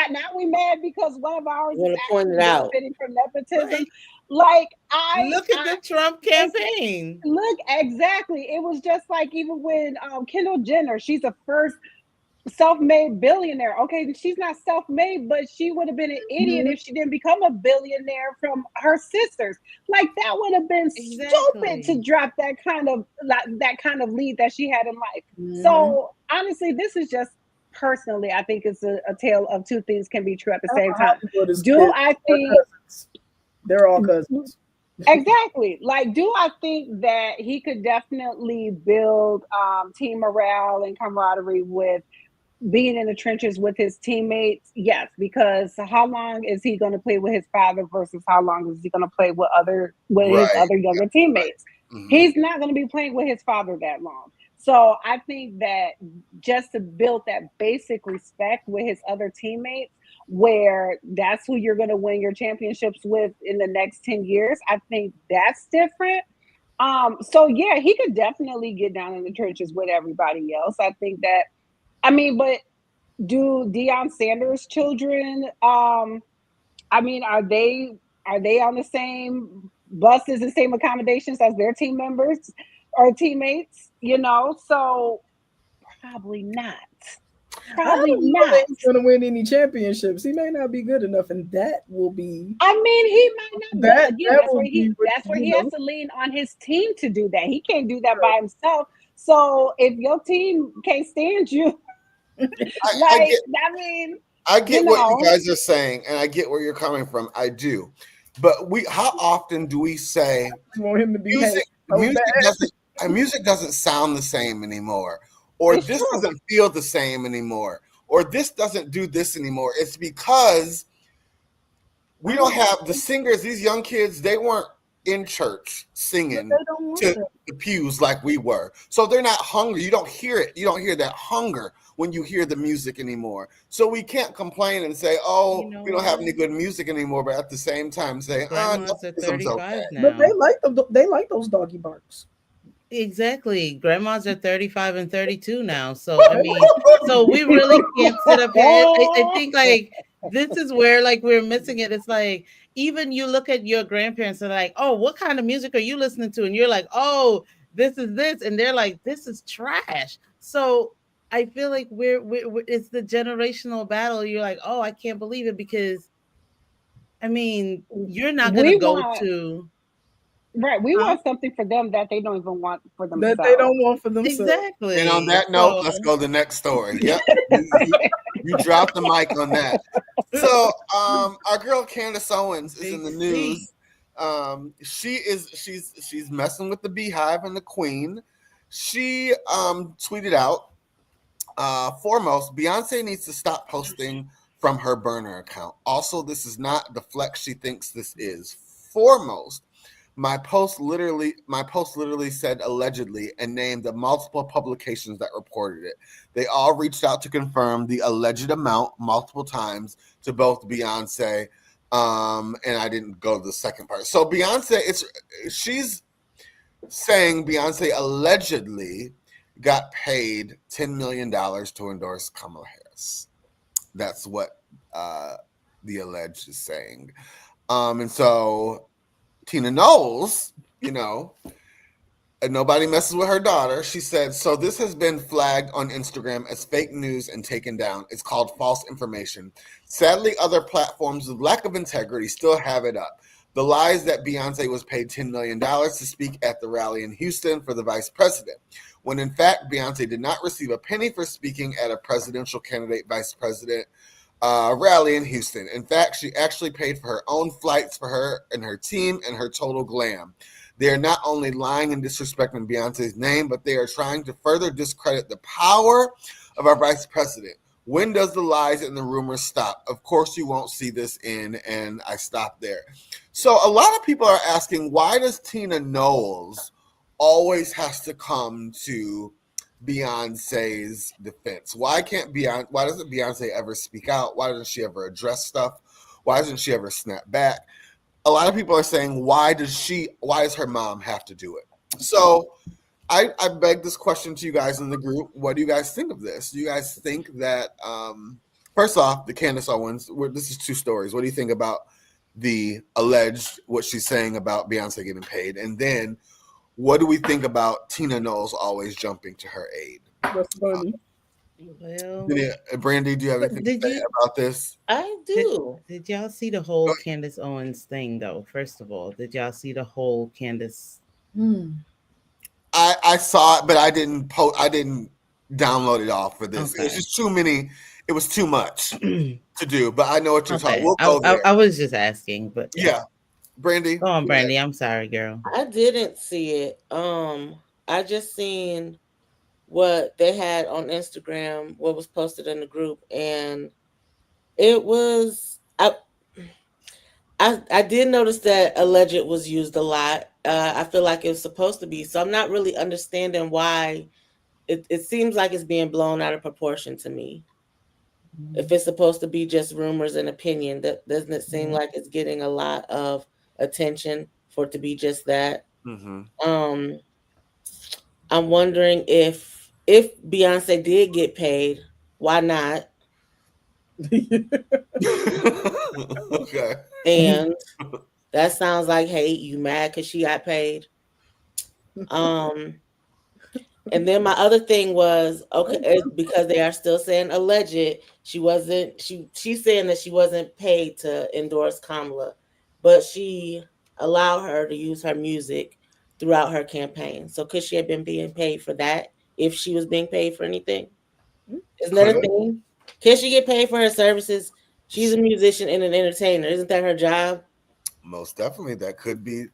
Now we mad because one of ours You is want to point actually it out. benefiting from nepotism. Like, Like look at the Trump campaign. Look, exactly. It was just like even when Kendall Jenner, she's the first self-made billionaire. Okay, she's not self-made, but she would have been an idiot if she didn't become a billionaire from her sisters. Like that would have been stupid to drop that kind of lead that she had in life. So honestly, this is just personally, I think it's a tale of two things can be true at the same time. I think they're all cousins? Exactly. Like, do I think that he could definitely build team morale and camaraderie with being in the trenches with his teammates? Yes, because how long is he going to play with his father versus how long is he going to play with his other younger teammates? Mm-hmm. He's not going to be playing with his father that long. So I think that just to build that basic respect with his other teammates, where that's who you're going to win your championships with in the next 10 years, I think that's different. So yeah, he could definitely get down in the trenches with everybody else. I think that, but do Deion Sanders' children, are they on the same buses and same accommodations as their team members or teammates? So probably not. Probably not. He's going to win any championships. He may not be good enough, and that will be. He might not. That's where he has to lean on his team to do that. He can't do that by himself. So if your team can't stand you, I get what you guys are saying, and I get where you're coming from. I do, but how often do we say music doesn't sound the same anymore, or this doesn't feel the same anymore, or this doesn't do this anymore? It's because we don't have the singers. These young kids, they weren't in church singing to the pews like we were, so they're not hungry. You don't hear it. You don't hear that hunger when you hear the music anymore. So we can't complain and say, we don't have any good music anymore, but at the same time say, grandmas are 35 now. But they like those doggy barks. Exactly. Grandmas are 35 and 32 now. So so we really can't sit up here. I think like this is where like we're missing it. It's like even you look at your grandparents and like, oh, what kind of music are you listening to? And you're like, oh, this is this, and they're like, this is trash. So I feel like we're it's the generational battle. You're like, oh, I can't believe it, because you're not going to go to. Right, we want something for them that they don't even want for themselves. That they don't want for themselves. Exactly. And on that note, let's go to the next story. Yep, you dropped the mic on that. So, our girl Candace Owens is in the news. She's messing with the Beehive and the Queen. She tweeted out, foremost, Beyonce needs to stop posting from her burner account. Also, this is not the flex she thinks this is. Foremost, my post literally said allegedly and named the multiple publications that reported it. They all reached out to confirm the alleged amount multiple times to both Beyonce, and I didn't go to the second part. So Beyonce, she's saying Beyonce allegedly got paid $10 million to endorse Kamala Harris. That's what the alleged is saying. And so Tina Knowles, and nobody messes with her daughter. She said, so this has been flagged on Instagram as fake news and taken down. It's called false information. Sadly, other platforms with lack of integrity still have it up. The lies that Beyonce was paid $10 million to speak at the rally in Houston for the vice president, when in fact, Beyonce did not receive a penny for speaking at a presidential candidate vice president rally in Houston. In fact, she actually paid for her own flights for her and her team and her total glam. They are not only lying and disrespecting Beyonce's name, but they are trying to further discredit the power of our vice president. When does the lies and the rumors stop? Of course, you won't see this in, and I stop there. So a lot of people are asking, why does Tina Knowles always has to come to Beyonce's defense? Why doesn't Beyonce ever speak out? Why doesn't she ever address stuff? Why doesn't she ever snap back? a lot of people are saying, why does her mom have to do it? So I beg this question to you guys in the group. What do you guys think of this? Do you guys think that, first off, the Candace Owens, this is two stories. What do you think about the alleged, what she's saying about Beyonce getting paid? And then what do we think about Tina Knowles always jumping to her aid? That's funny. Well, Brandy, do you have anything to say about this? I do. Did y'all see the whole Candace Owens thing, though? First of all, did y'all see the whole Candace? I saw it, but I didn't download it all for this. Okay. It's just too many. It was too much to do. But I know what you're talking. We'll go there. I was just asking, but yeah. Brandy. Go on, Brandy. I'm sorry, girl. I didn't see it. I just seen what they had on Instagram, what was posted in the group, and it was I did notice that alleged was used a lot. I feel like it was supposed to be, so I'm not really understanding why it seems like it's being blown out of proportion to me. If it's supposed to be just rumors and opinion, that doesn't it seem like it's getting a lot of attention for it to be just that. I'm wondering if Beyonce did get paid, why not? Okay. And that sounds like hate. You mad because she got paid? And then my other thing was, okay, because they are still saying alleged, she's saying that she wasn't paid to endorse Kamala, but she allowed her to use her music throughout her campaign. So could she have been being paid for that if she was being paid for anything? Isn't that a thing? Can she get paid for her services? She's a musician and an entertainer. Isn't that her job? Most definitely. That could be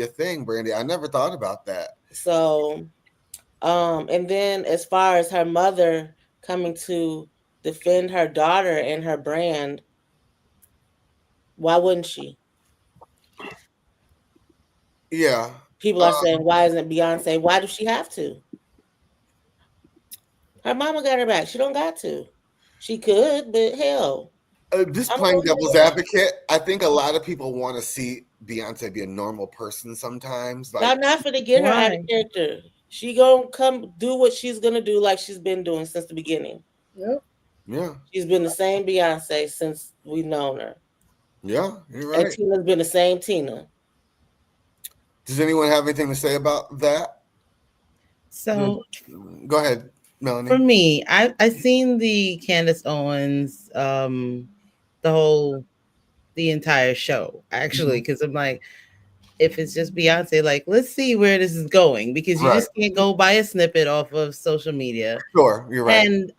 a thing, Brandy. I never thought about that. So and then as far as her mother coming to defend her daughter and her brand, why wouldn't she? Yeah. People are saying, why isn't Beyonce? Why does she have to? Her mama got her back. She don't got to. She could, but hell. Just playing devil's advocate, I think a lot of people want to see Beyonce be a normal person sometimes. Like, not for to get her out of character. She gonna come do what she's gonna do like she's been doing since the beginning. Yep. Yeah. She's been the same Beyonce since we've known her. Yeah, you're right. And Tina's been the same Tina. Does anyone have anything to say about that? So go ahead, Melanie. For me, I seen the Candace Owens, the entire show actually, because I'm like, if it's just Beyonce, like, let's see where this is going, because you just can't go buy a snippet off of social media. Sure, you're right. And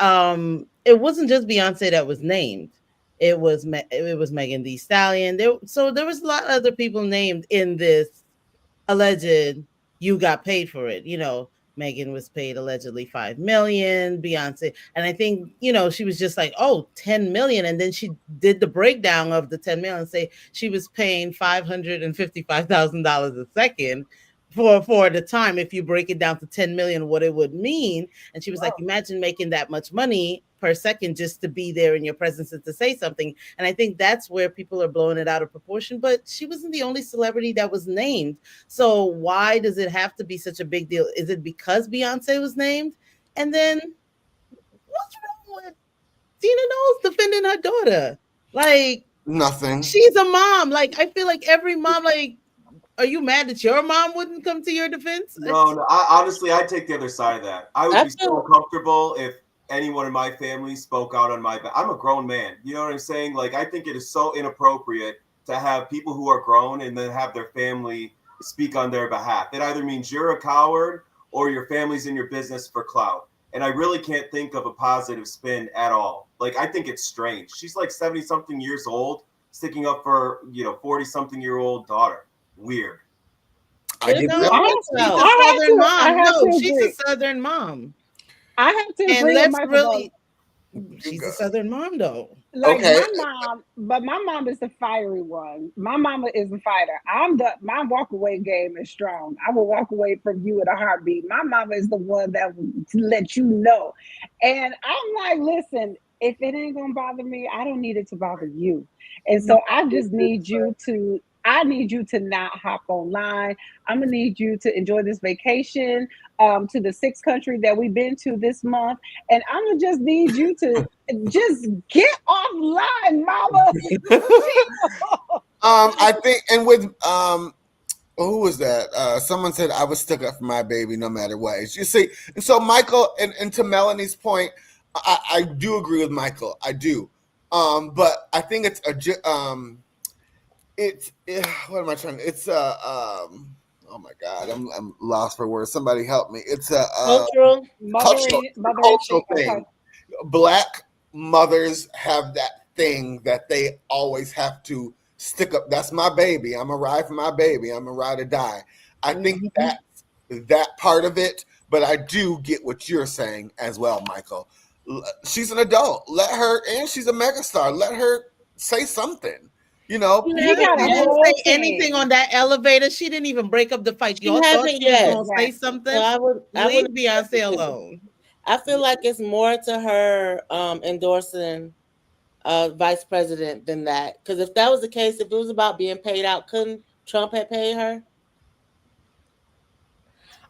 it wasn't just Beyonce that was named. It was Megan Thee Stallion. There was a lot of other people named in this alleged you got paid for it. You know, Megan was paid allegedly $5 million, Beyonce. And I think, she was just like, 10 million. And then she did the breakdown of the 10 million and say she was paying $555,000 a second for the time. If you break it down to 10 million, what it would mean. And she was like, imagine making that much money per second just to be there in your presence and to say something. And I think that's where people are blowing it out of proportion. But she wasn't the only celebrity that was named. So why does it have to be such a big deal? Is it because Beyonce was named? And then what's wrong with Tina Knowles defending her daughter? Like, nothing. She's a mom. Like, I feel like every mom, like, are you mad that your mom wouldn't come to your defense? No, honestly, I'd take the other side of that. I would be so uncomfortable if anyone in my family spoke out on my back. I'm a grown man. You know what I'm saying? Like, I think it is so inappropriate to have people who are grown and then have their family speak on their behalf. It either means you're a coward or your family's in your business for clout. And I really can't think of a positive spin at all. Like, I think it's strange. She's like 70-something years old, sticking up for, 40-something-year-old daughter. Weird. She's a Southern mom. I have to agree with Michael. She's a Southern mom, though. Like my mom, but my mom is the fiery one. My mama is the fighter. My walk away game is strong. I will walk away from you in a heartbeat. My mama is the one that will let you know. And I'm like, listen, if it ain't gonna bother me, I don't need it to bother you. And so I just need you to. I need you to not hop online. I'm gonna need you to enjoy this vacation to the sixth country that we've been to this month, and I'm gonna just need you to just get offline, mama. I think, and with who was that? Someone said I was stuck up for my baby no matter what. You see, and so Michael, and to Melanie's point, I do agree with Michael. I do, but I think it's what am I trying? It's oh my God, I'm lost for words. Somebody help me. It's a cultural thing. Black mothers have that thing that they always have to stick up. That's my baby. I'm a ride for my baby. I'm a ride or die. I think that's that part of it, but I do get what you're saying as well, Michael. She's an adult. Let her, and she's a megastar. Let her say something. You know, she didn't say anything on that elevator. She didn't even break up the fight. Y'all thought she was going to say something? So I would leave Beyonce alone. I feel like it's more to her endorsing vice president than that. Because if that was the case, if it was about being paid out, couldn't Trump have paid her?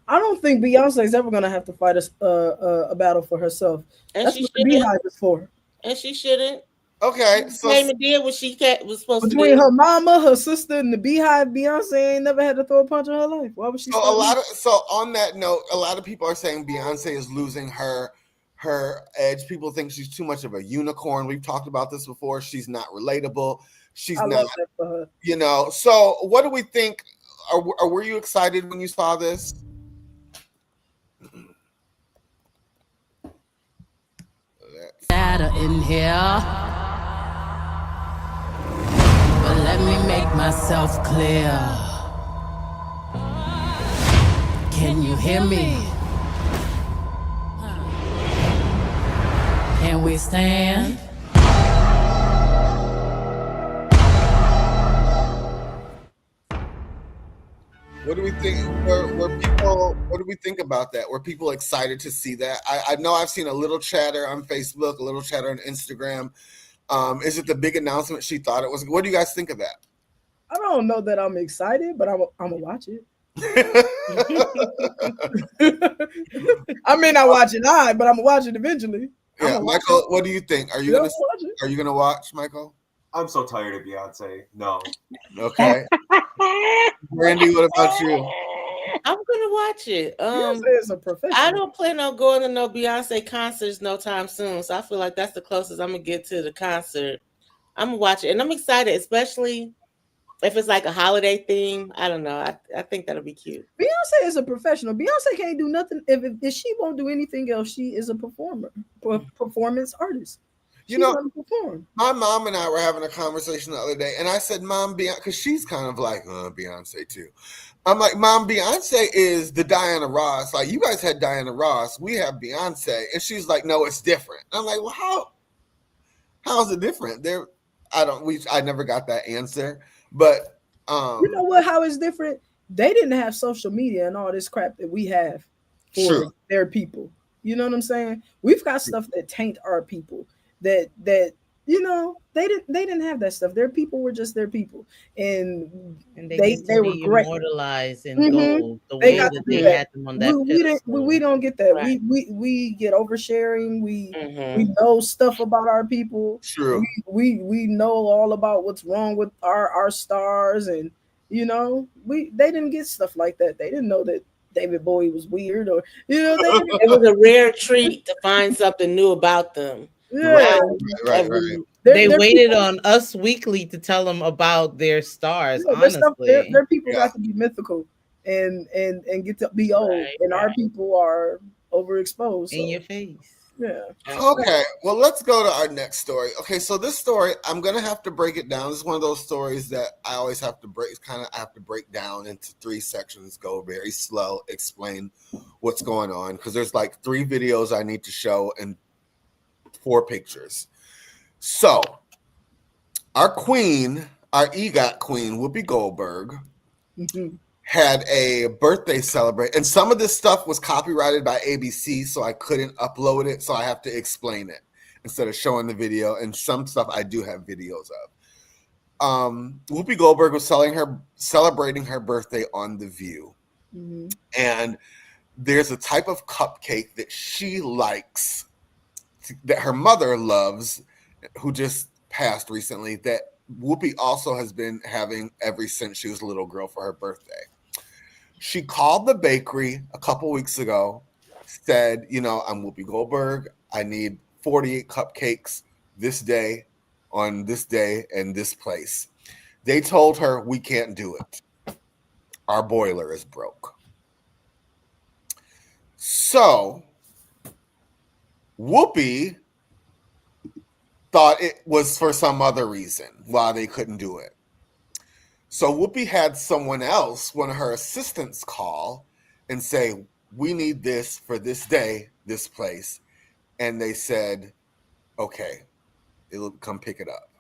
I don't think Beyonce's ever going to have to fight a battle for herself. And that's what the Beehive is for. And she shouldn't. Okay, so came and did what she was supposed to do. Between her mama, her sister, and the Beehive, Beyonce ain't never had to throw a punch in her life. Why would she? So on that note, a lot of people are saying Beyonce is losing her edge. People think she's too much of a unicorn. We've talked about this before. She's not relatable. She's not. Love that for her. You know. So what do we think? Were you excited when you saw this? Data in here. But let me make myself clear. Can you hear me? Can we stand? What do we think? What do we think about that? Were people excited to see that? I know I've seen a little chatter on Facebook, a little chatter on Instagram. Is it the big announcement she thought it was? What do you guys think of that? I don't know that I'm excited, but I'm gonna watch it. I may not watch it live, but I'm gonna watch it eventually. Yeah, Michael, what do you think? Are you gonna watch, Michael? I'm so tired of Beyonce. No. Okay. Randy, what about you? I'm gonna watch it. Beyonce is a professional. I don't plan on going to no Beyonce concerts no time soon, so I feel like that's the closest I'm gonna get to the concert. I'm gonna watch it, and I'm excited, especially if it's like a holiday theme. I don't know. I think that'll be cute. Beyonce is a professional. Beyonce can't do nothing. If she won't do anything else, she is a performance artist. You know, my mom and I were having a conversation the other day, and I said, Mom, Beyonce, because she's kind of like, Beyonce too. I'm like, Mom, Beyonce is the Diana Ross. Like, you guys had Diana Ross. We have Beyonce. And she's like, no, it's different. I'm like, well, how is it different? I never got that answer. But you know what? How it's different? They didn't have social media and all this crap that we have for their people. You know what I'm saying? We've got stuff that taint our people. That you know, they didn't have that stuff. Their people were just their people, and they were great, immortalized in gold. The way that they had them on that. We don't get that. Right. We get oversharing. We know stuff about our people. True. We know all about what's wrong with our stars, and you know, they didn't get stuff like that. They didn't know that David Bowie was weird, or you know, it was a rare treat to find something new about them. Yeah, right. They waited on Us Weekly to tell them about their stars. Honestly, their people got to be mythical and get to be old, and our people are overexposed in your face. Yeah. Okay. Well, let's go to our next story. Okay, so this story, I'm gonna have to break it down. This is one of those stories that I always have to break. I have to break down into 3 sections. Go very slow. Explain what's going on because there's like 3 videos I need to show and 4 pictures. So our queen, our EGOT queen, Whoopi Goldberg, had a birthday celebrate, and some of this stuff was copyrighted by ABC, so I couldn't upload it, so I have to explain it instead of showing the video, and some stuff I do have videos of. Whoopi Goldberg was celebrating her birthday on The View. Mm-hmm. And there's a type of cupcake that she likes, that her mother loves, who just passed recently, that Whoopi also has been having ever since she was a little girl for her birthday. She called the bakery a couple weeks ago, said, I'm Whoopi Goldberg. I need 48 cupcakes this day, on this day, and this place. They told her, we can't do it. Our boiler is broke. So Whoopi thought it was for some other reason why they couldn't do it. So Whoopi had someone else, one of her assistants, call and say, we need this for this day, this place. And they said, okay, it'll come pick it up.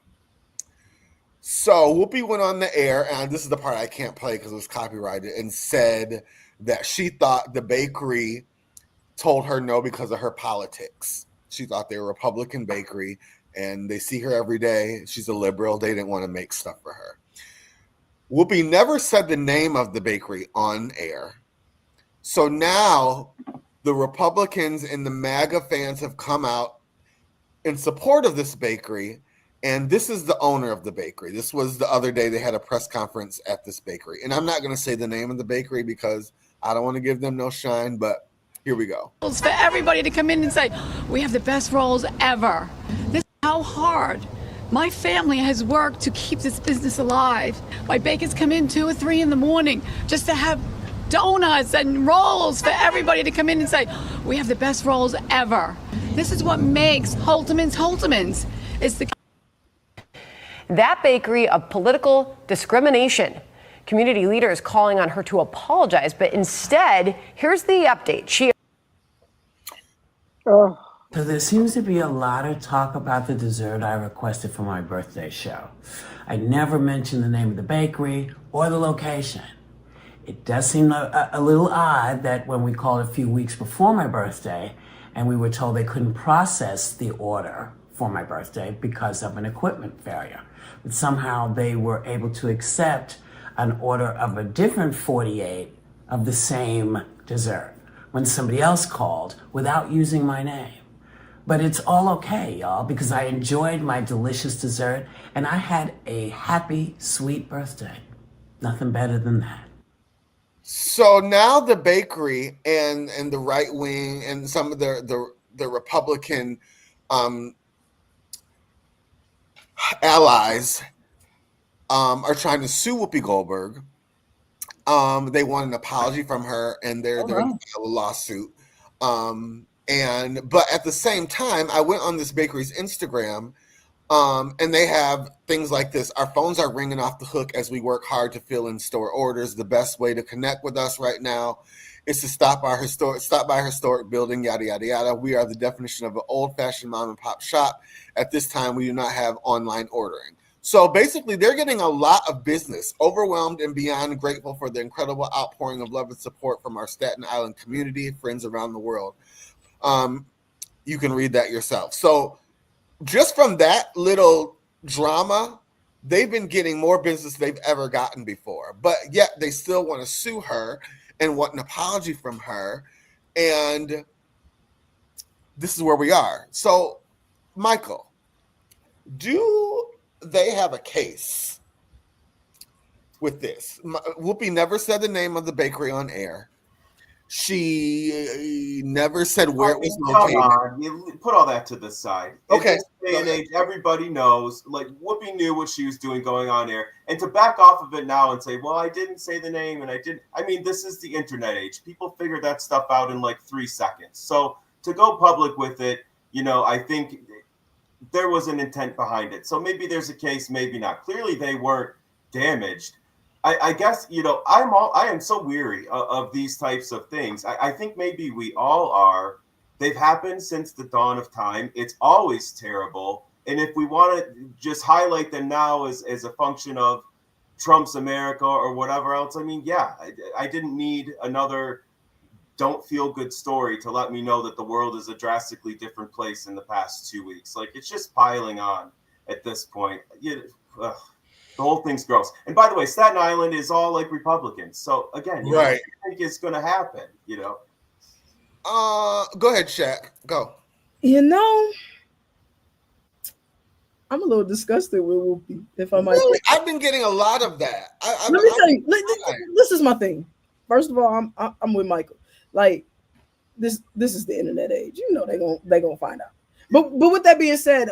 So Whoopi went on the air, and this is the part I can't play because it was copyrighted, and said that she thought the bakery told her no because of her politics. She thought they were a Republican bakery, and they see her every day. She's a liberal. They didn't want to make stuff for her. Whoopi never said the name of the bakery on air. So now the Republicans and the MAGA fans have come out in support of this bakery, and this is the owner of the bakery. This was the other day they had a press conference at this bakery. And I'm not going to say the name of the bakery because I don't want to give them no shine, but here we go. For everybody to come in and say, we have the best rolls ever. This is how hard my family has worked to keep this business alive. My bakers come in 2 or 3 in the morning just to have donuts and rolls for everybody to come in and say, we have the best rolls ever. This is what makes Holteman's. It's that bakery of political discrimination. Community leaders calling on her to apologize, but instead, here's the update. So there seems to be a lot of talk about the dessert I requested for my birthday show. I never mentioned the name of the bakery or the location. It does seem a little odd that when we called a few weeks before my birthday and we were told they couldn't process the order for my birthday because of an equipment failure, but somehow they were able to accept an order of a different 48 of the same dessert when somebody else called without using my name. But it's all okay, y'all, because I enjoyed my delicious dessert and I had a happy, sweet birthday. Nothing better than that. So now the bakery and the right wing and some of the Republican allies are trying to sue Whoopi Goldberg. They want an apology from her, and they're in a lawsuit. But at the same time, I went on this bakery's Instagram, and they have things like this. Our phones are ringing off the hook as we work hard to fill in store orders. The best way to connect with us right now is to stop by our historic building, yada, yada, yada. We are the definition of an old-fashioned mom and pop shop. At this time, we do not have online ordering. So basically, they're getting a lot of business, overwhelmed and beyond grateful for the incredible outpouring of love and support from our Staten Island community, friends around the world. You can read that yourself. So just from that little drama, they've been getting more business than they've ever gotten before. But yet they still want to sue her and want an apology from her. And this is where we are. So, Michael, do they have a case with this? Whoopi never said the name of the bakery on air. She never said where it was located. Come on, you put all that to the side. Okay. In this day and age, everybody knows. Like Whoopi knew what she was doing going on air, and to back off of it now and say, "Well, I didn't say the name, and I didn't." I mean, this is the internet age. People figure that stuff out in like 3 seconds. So to go public with it, I think there was an intent behind it. So maybe there's a case, maybe not. Clearly, they weren't damaged. I guess, I am so weary of these types of things. I think maybe we all are. They've happened since the dawn of time. It's always terrible. And if we want to just highlight them now as a function of Trump's America or whatever else, I mean, yeah, I didn't need another don't feel good story to let me know that the world is a drastically different place in the past 2 weeks. Like, it's just piling on at this point. The whole thing's gross. And by the way, Staten Island is all like Republicans. So again, you know, what do you think is going to happen? You know. Go ahead, Shaq. Go. You know, I'm a little disgusted with Whoopi. If I might, really? I've been getting a lot of that. Let me tell you. This is my thing. First of all, I'm with Michael. Like this is the internet age. You know they gonna find out. But with that being said,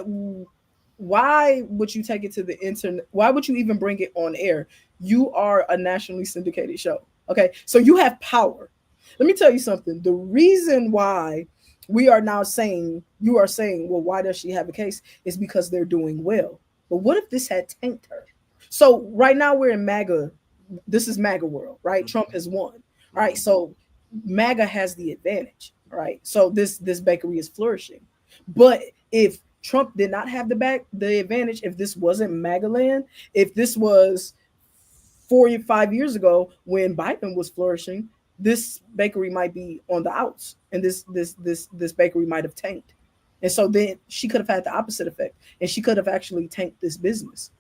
why would you take it to the internet? Why would you even bring it on air? You are a nationally syndicated show. Okay, so you have power. Let me tell you something. The reason why we are now saying, you are saying, well, why does she have a case? Is because they're doing well. But what if this had tanked her? So right now we're in MAGA. This is MAGA world, right? Trump has won. All right. So MAGA has the advantage. All right. So this bakery is flourishing. But if Trump did not have the advantage, if this wasn't MAGA land, if this was 4 or 5 years ago when Biden was flourishing, this bakery might be on the outs, and this bakery might have tanked. And so then she could have had the opposite effect, and she could have actually tanked this business,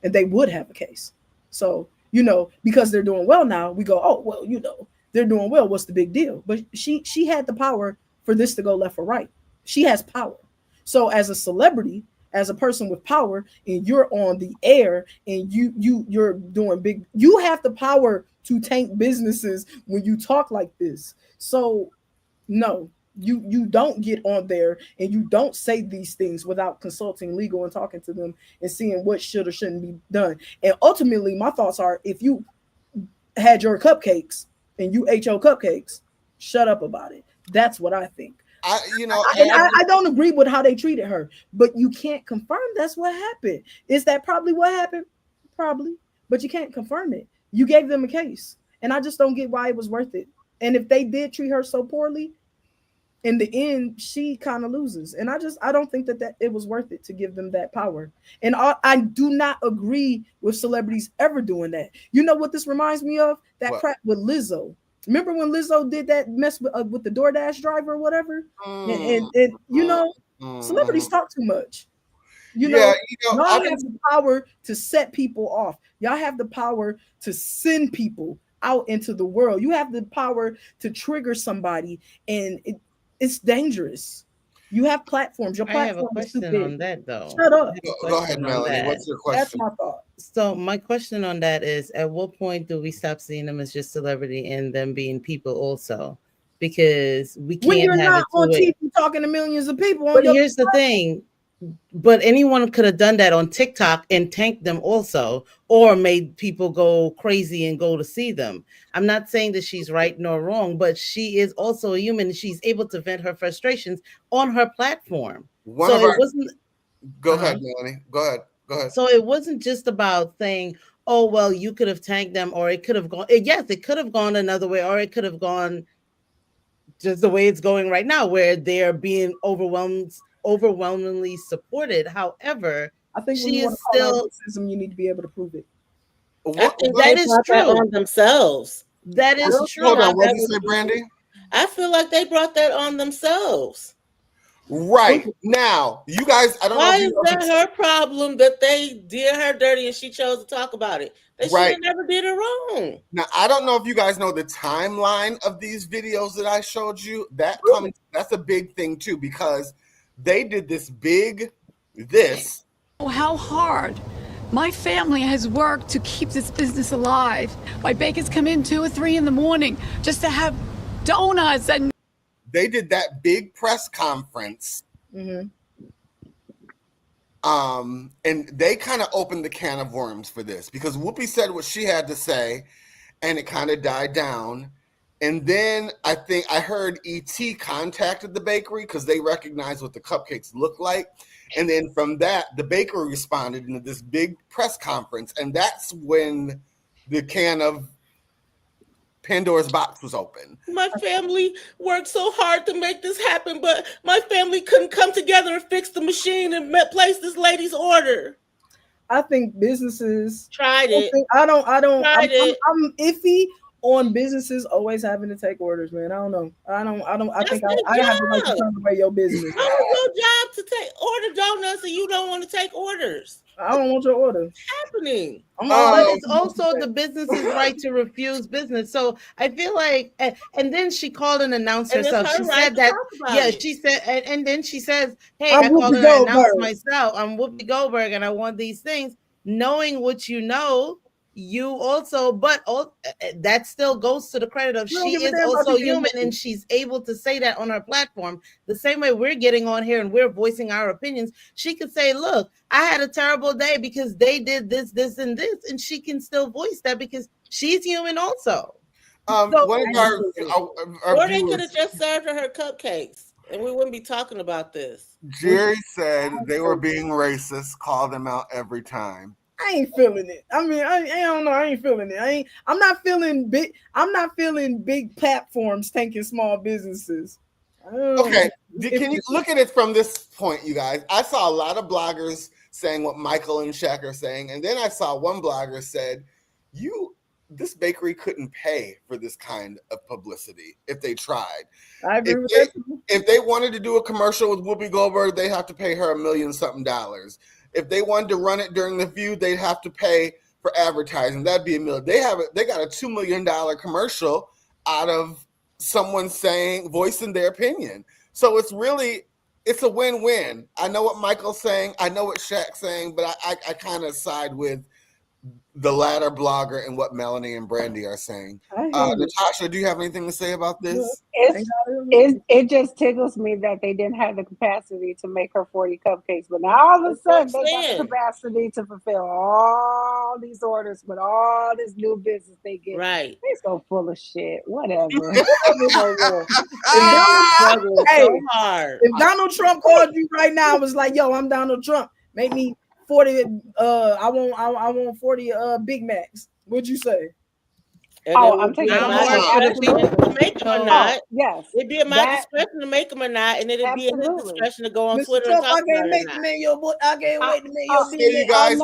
and they would have a case. So, you know, because they're doing well now, we go, oh, well, you know, they're doing well. What's the big deal? But she had the power for this to go left or right. She has power. So as a celebrity, as a person with power, and you're on the air and you're doing big, you have the power to tank businesses when you talk like this. So no, you don't get on there and you don't say these things without consulting legal and talking to them and seeing what should or shouldn't be done. And ultimately, my thoughts are, if you had your cupcakes and you ate your cupcakes, shut up about it. That's what I think. I don't agree with how they treated her, but you can't confirm that's what happened. Is that probably what happened? Probably, but you can't confirm it. You gave them a case, and I just don't get why it was worth it. And if they did treat her so poorly, in the end, she kind of loses. And I don't think that it was worth it to give them that power. And I do not agree with celebrities ever doing that. You know what this reminds me of? That crap with Lizzo. Remember when Lizzo did that mess with the DoorDash driver or whatever? And you know, celebrities talk too much. You know, y'all have the power to set people off. Y'all have the power to send people out into the world. You have the power to trigger somebody, and it's dangerous. You have platforms. Your platform. I have a question on that, though. Shut up. Go ahead, Melanie. What's your question? That's my thought. So my question on that is, at what point do we stop seeing them as just celebrity and them being people also? Because we can't when you're have not it on TV talking to millions of people. But here's the thing. But anyone could have done that on TikTok and tanked them also, or made people go crazy and go to see them. I'm not saying that she's right nor wrong, but she is also a human. She's able to vent her frustrations on her platform. Go ahead, Melanie. Go ahead. So it wasn't just about saying, oh, well, you could have tanked them, or it could have gone. Yes, it could have gone another way, or it could have gone just the way it's going right now, where they're being overwhelmingly supported. However, I think she is still racism. You need to be able to prove it. That is true on themselves. That is true. Hold on, what did you say, Brandy? I feel like they brought that on themselves. Right now, you guys. I don't know. Why is that her problem that they did her dirty and she chose to talk about it? They should have never did it wrong. Now, I don't know if you guys know the timeline of these videos that I showed you. That's a big thing too, because they did this. Oh, how hard. My family has worked to keep this business alive. My bakers come in 2 or 3 in the morning just to have donuts. And they did that big press conference. Mm-hmm. And they kind of opened the can of worms for this, because Whoopi said what she had to say and it kind of died down. And then I think I heard E.T. contacted the bakery because they recognized what the cupcakes look like. And then from that, the bakery responded into this big press conference. And that's when the can of Pandora's box was open. My family worked so hard to make this happen, but my family couldn't come together and fix the machine and place this lady's order. I think businesses tried it. I'm iffy on businesses always having to take orders, man. I don't know. I think I have to like turn away your business. How is your job to order donuts and you don't want to take orders. I don't want your order. What's happening? But it's also the business's right to refuse business. So I feel like, and then she called and announced herself. She said that, she said, and then she says, "Hey, I called and announced myself. I'm Whoopi Goldberg, and I want these things." Knowing what you know, you also, but that still goes to the credit of she is also human, and she's able to say that on her platform. The same way we're getting on here and we're voicing our opinions, she could say, "Look, I had a terrible day because they did this, this, and this," and she can still voice that because she's human also. Or they could have just served her cupcakes, and we wouldn't be talking about this. Jerry said they were being racist. Call them out every time. I ain't feeling it. I mean, I don't know. I ain't feeling it. I'm not feeling big platforms tanking small businesses. Okay. Can you look at it from this point, you guys? I saw a lot of bloggers saying what Michael and Shaq are saying, and then I saw one blogger said, this bakery couldn't pay for this kind of publicity if they tried. I agree with that. If they wanted to do a commercial with Whoopi Goldberg, they have to pay her $1 million something. If they wanted to run it during the View, they'd have to pay for advertising. That'd be $1 million. They got a $2 million commercial out of someone voicing their opinion. So it's a win-win. I know what Michael's saying. I know what Shaq's saying, but I kind of side with the latter blogger and what Melanie and Brandy are saying. Natasha, do you have anything to say about this? It just tickles me that they didn't have the capacity to make her 40 cupcakes, but now all of a sudden they got the capacity to fulfill all these orders with all this new business they get. Right. They're so full of shit. Whatever. If Donald Trump called you right now and was like, "Yo, I'm Donald Trump. Make me 40 I want 40 Big Macs." What'd you say? I'm taking to make them or not. Yes, it'd be at my discretion to make them or not, and it'd be at his discretion to go on Twitter and talk about it. I can't wait to make your you guys.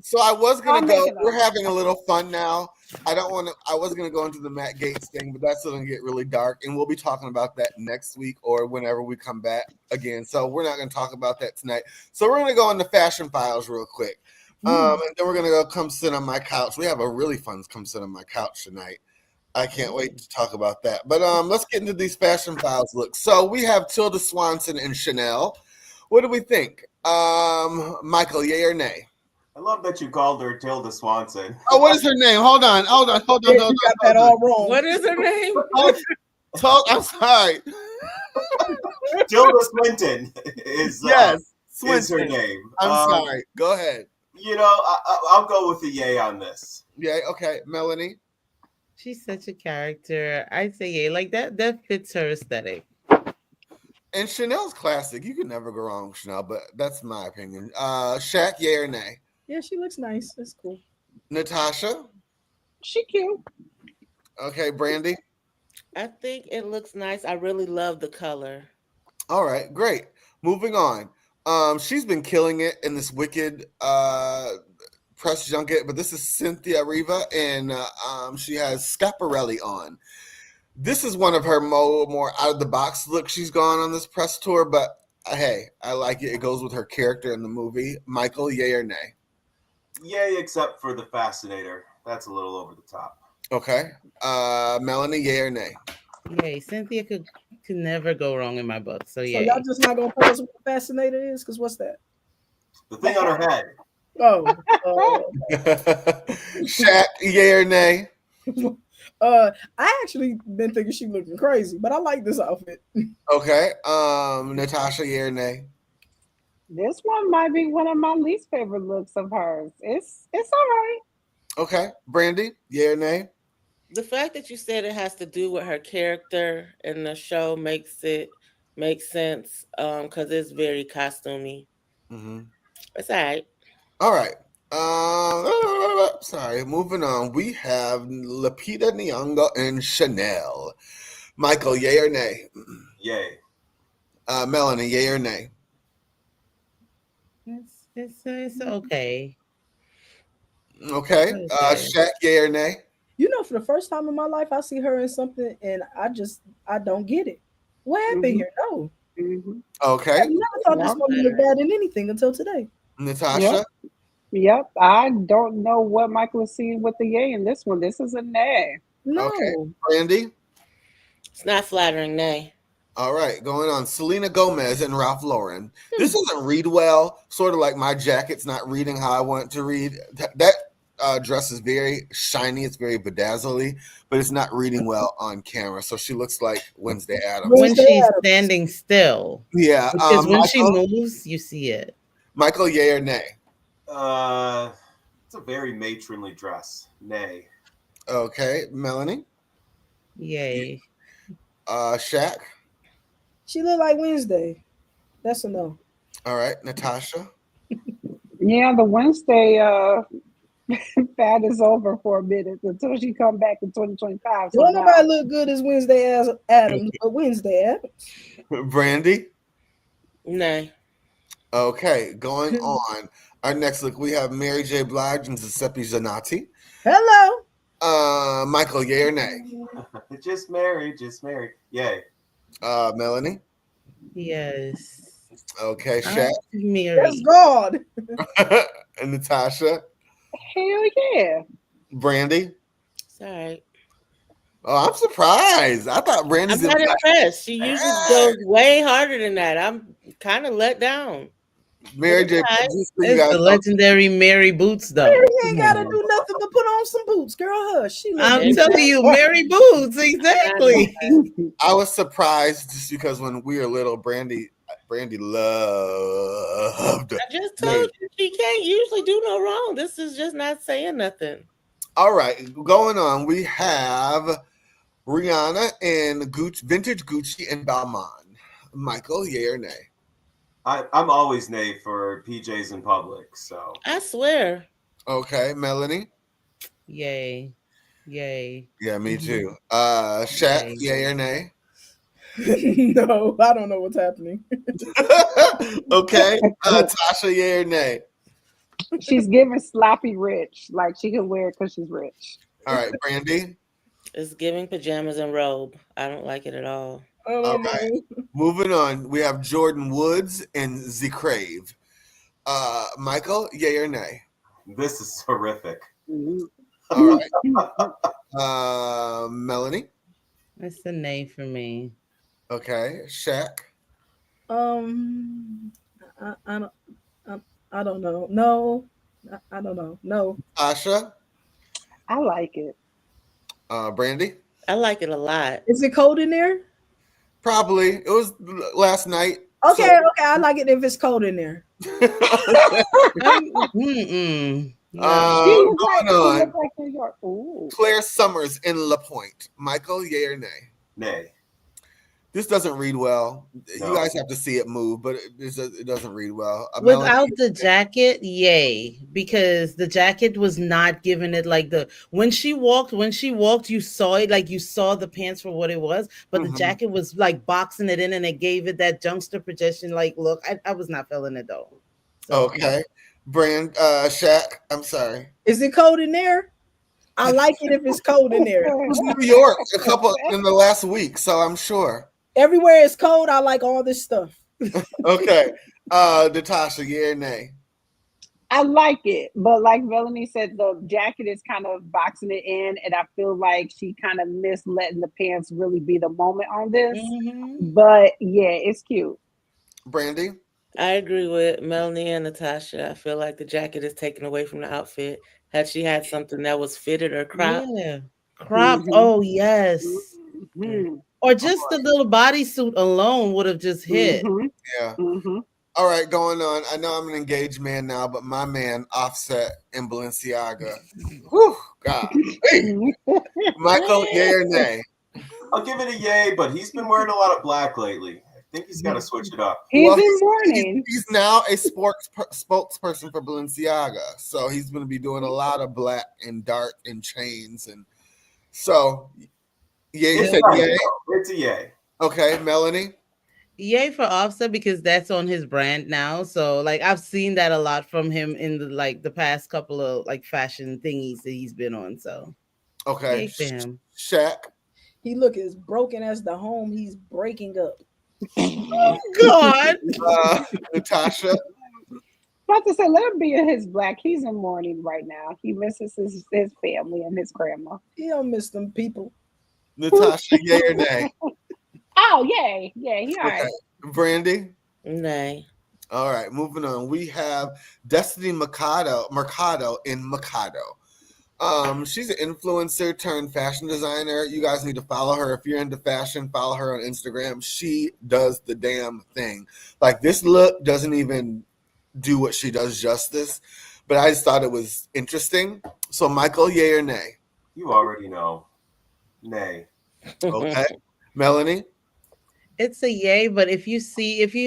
So I was gonna go. We're having a little fun now. I was gonna go into the Matt Gaetz thing, but that's gonna get really dark, and we'll be talking about that next week or whenever we come back again. So we're not gonna talk about that tonight. So we're gonna go into Fashion Files real quick. And then we're gonna go come sit on my couch. We have a really fun come sit on my couch tonight. I can't wait to talk about that. But let's get into these Fashion Files looks. So we have Tilda Swanson and Chanel. What do we think? Michael, yay or nay? I love that you called her Tilda Swanson. Oh, what is her name? Hold on. You got that all wrong. What is her name? I'm sorry. Tilda Swinton is her name. I'm sorry. Go ahead. I'll go with a yay on this. Yeah, okay. Melanie? She's such a character. I'd say yay. Like that fits her aesthetic. And Chanel's classic. You can never go wrong with Chanel, but that's my opinion. Shaq, yay or nay? Yeah, she looks nice. That's cool. Natasha? She cute. Okay, Brandy? I think it looks nice. I really love the color. All right, great. Moving on. She's been killing it in this Wicked press junket, but this is Cynthia Riva, and she has Schiaparelli on. This is one of her more out of the box looks she's gone on this press tour, but hey, I like it. It goes with her character in the movie. Michael, yay or nay? Yay, except for the Fascinator. That's a little over the top. Okay. Melanie, yay or nay? Yay. Cynthia could never go wrong in my book. So yeah. So y'all just not gonna tell us what the Fascinator is? Because what's that? The thing on her head. Shaq, yay or nay? I actually been thinking she looking crazy, but I like this outfit. Okay. Natasha, yay or nay? This one might be one of my least favorite looks of hers. It's all right. Okay. Brandy, yay or nay? The fact that you said it has to do with her character in the show makes sense because it's very costumey. Mm-hmm. It's all right. All right. Sorry. Moving on. We have Lupita Nyong'o and Chanel. Michael, yay or nay? Yay. Melanie, yay or nay? It's okay. Okay. Shaq, yay or nay? For the first time in my life, I see her in something and I don't get it. What happened here? No. Okay. I never thought this woman was bad in anything until today. Natasha? Yep. I don't know what Michael is seeing with the yay in this one. This is a nay. No. Okay. Brandy? It's not flattering, nay. All right, going on. Selena Gomez and Ralph Lauren. This doesn't read well, sort of like my jacket's not reading how I want it to read. That dress is very shiny. It's very bedazzly, but it's not reading well on camera. So she looks like Wednesday Addams. When she's standing still. Yeah. Because when she Michael? moves, you see it. Michael, yay or nay? It's a very matronly dress. Nay. Okay. Melanie? Yay. Shaq? She looked like Wednesday. That's a no. All right. Natasha? Yeah, the Wednesday fad is over for a minute until she come back in 2025. So Don't nobody look good as Wednesday Addams, but Wednesday Addams. Brandy? Nay. Okay. Going on. Our next look, we have Mary J. Blige and Giuseppe Zanotti. Hello. Michael, yay or nay? Just married. Yay. Melanie? Yes. Okay. Shaq? Yes, God. And Natasha? Hell yeah. Brandy? It's all right. Oh, I'm surprised. I thought Brandy's I'm not impressed. She usually goes way harder than that. I'm kind of let down. Mary J. It's the legendary Mary Boots, though. Mary ain't got to do nothing but put on some boots. Girl, hush. I'm telling you, Mary Boots, exactly. I was surprised just because when we were little, Brandy loved. I just told you she can't usually do no wrong. This is just not saying nothing. All right, going on. We have Rihanna and Vintage Gucci and Balmain. Michael, yay or nay? I'm always nay for PJs in public. So I swear. Okay, Melanie. Yay. Yeah, me too. Shaq, yay or nay? No, I don't know what's happening. Okay, Tasha, yay or nay? She's giving sloppy rich. Like she can wear it because she's rich. All right, Brandy. It's giving pajamas and robe. I don't like it at all. All right. Moving on, we have Jordan Woods and Z Crave. Michael, yay or nay? This is horrific. All right. Melanie. That's a nay for me. Okay, Shaq. I don't know. No, I don't know. No. Asha. I like it. Brandy. I like it a lot. Is it cold in there? Probably. It was last night. Okay, I like it if it's cold in there. Going on. Claire Summers in La Pointe. Michael, yay or nay? Nay. This doesn't read well. No. You guys have to see it move, but it doesn't read well. Without the jacket, yay, because the jacket was not giving it like when she walked, you saw it, like you saw the pants for what it was, but the jacket was like boxing it in and it gave it that junkster projection like look. I was not feeling it though. So, okay. Shaq, I'm sorry. Is it cold in there? I like it if it's cold in there. It was New York a couple in the last week, so I'm sure. Everywhere it's cold, I like all this stuff. Okay. Natasha, yeah or nay? I like it, but like Melanie said, the jacket is kind of boxing it in, and I feel like she kind of missed letting the pants really be the moment on this. But yeah, it's cute. Brandy? I agree with Melanie and Natasha. I feel like the jacket is taken away from the outfit. Had she had something that was fitted or cropped. Yeah. Cropped. Oh, yes. Or just the little bodysuit alone would have just hit. Yeah. All right, going on. I know I'm an engaged man now, but my man Offset in Balenciaga. Whew, God. Hey. Michael, yay or nay? I'll give it a yay, but he's been wearing a lot of black lately. I think he's got to switch it up. He's now a spokesperson for Balenciaga, so he's going to be doing a lot of black and dark and chains, and so you said yay. It's a yay. Okay, Melanie. Yay for Offset because that's on his brand now. So like I've seen that a lot from him in the past couple of like fashion thingies that he's been on. So okay, yay for him. Shaq. He look as broken as the home he's breaking up. Oh God. Natasha. About to say, let him be in his black. He's in mourning right now. He misses his family and his grandma. He don't miss them people. Natasha, yay or nay? Oh, yay. Yeah, he all right. Brandy? Nay. All right, moving on. We have Destiny Mercado in Mercado. She's an influencer turned fashion designer. You guys need to follow her. If you're into fashion, follow her on Instagram. She does the damn thing. Like, this look doesn't even do what she does justice, but I just thought it was interesting. So, Michael, yay or nay? You already know. Nay. Okay. Melanie? It's a yay, but if you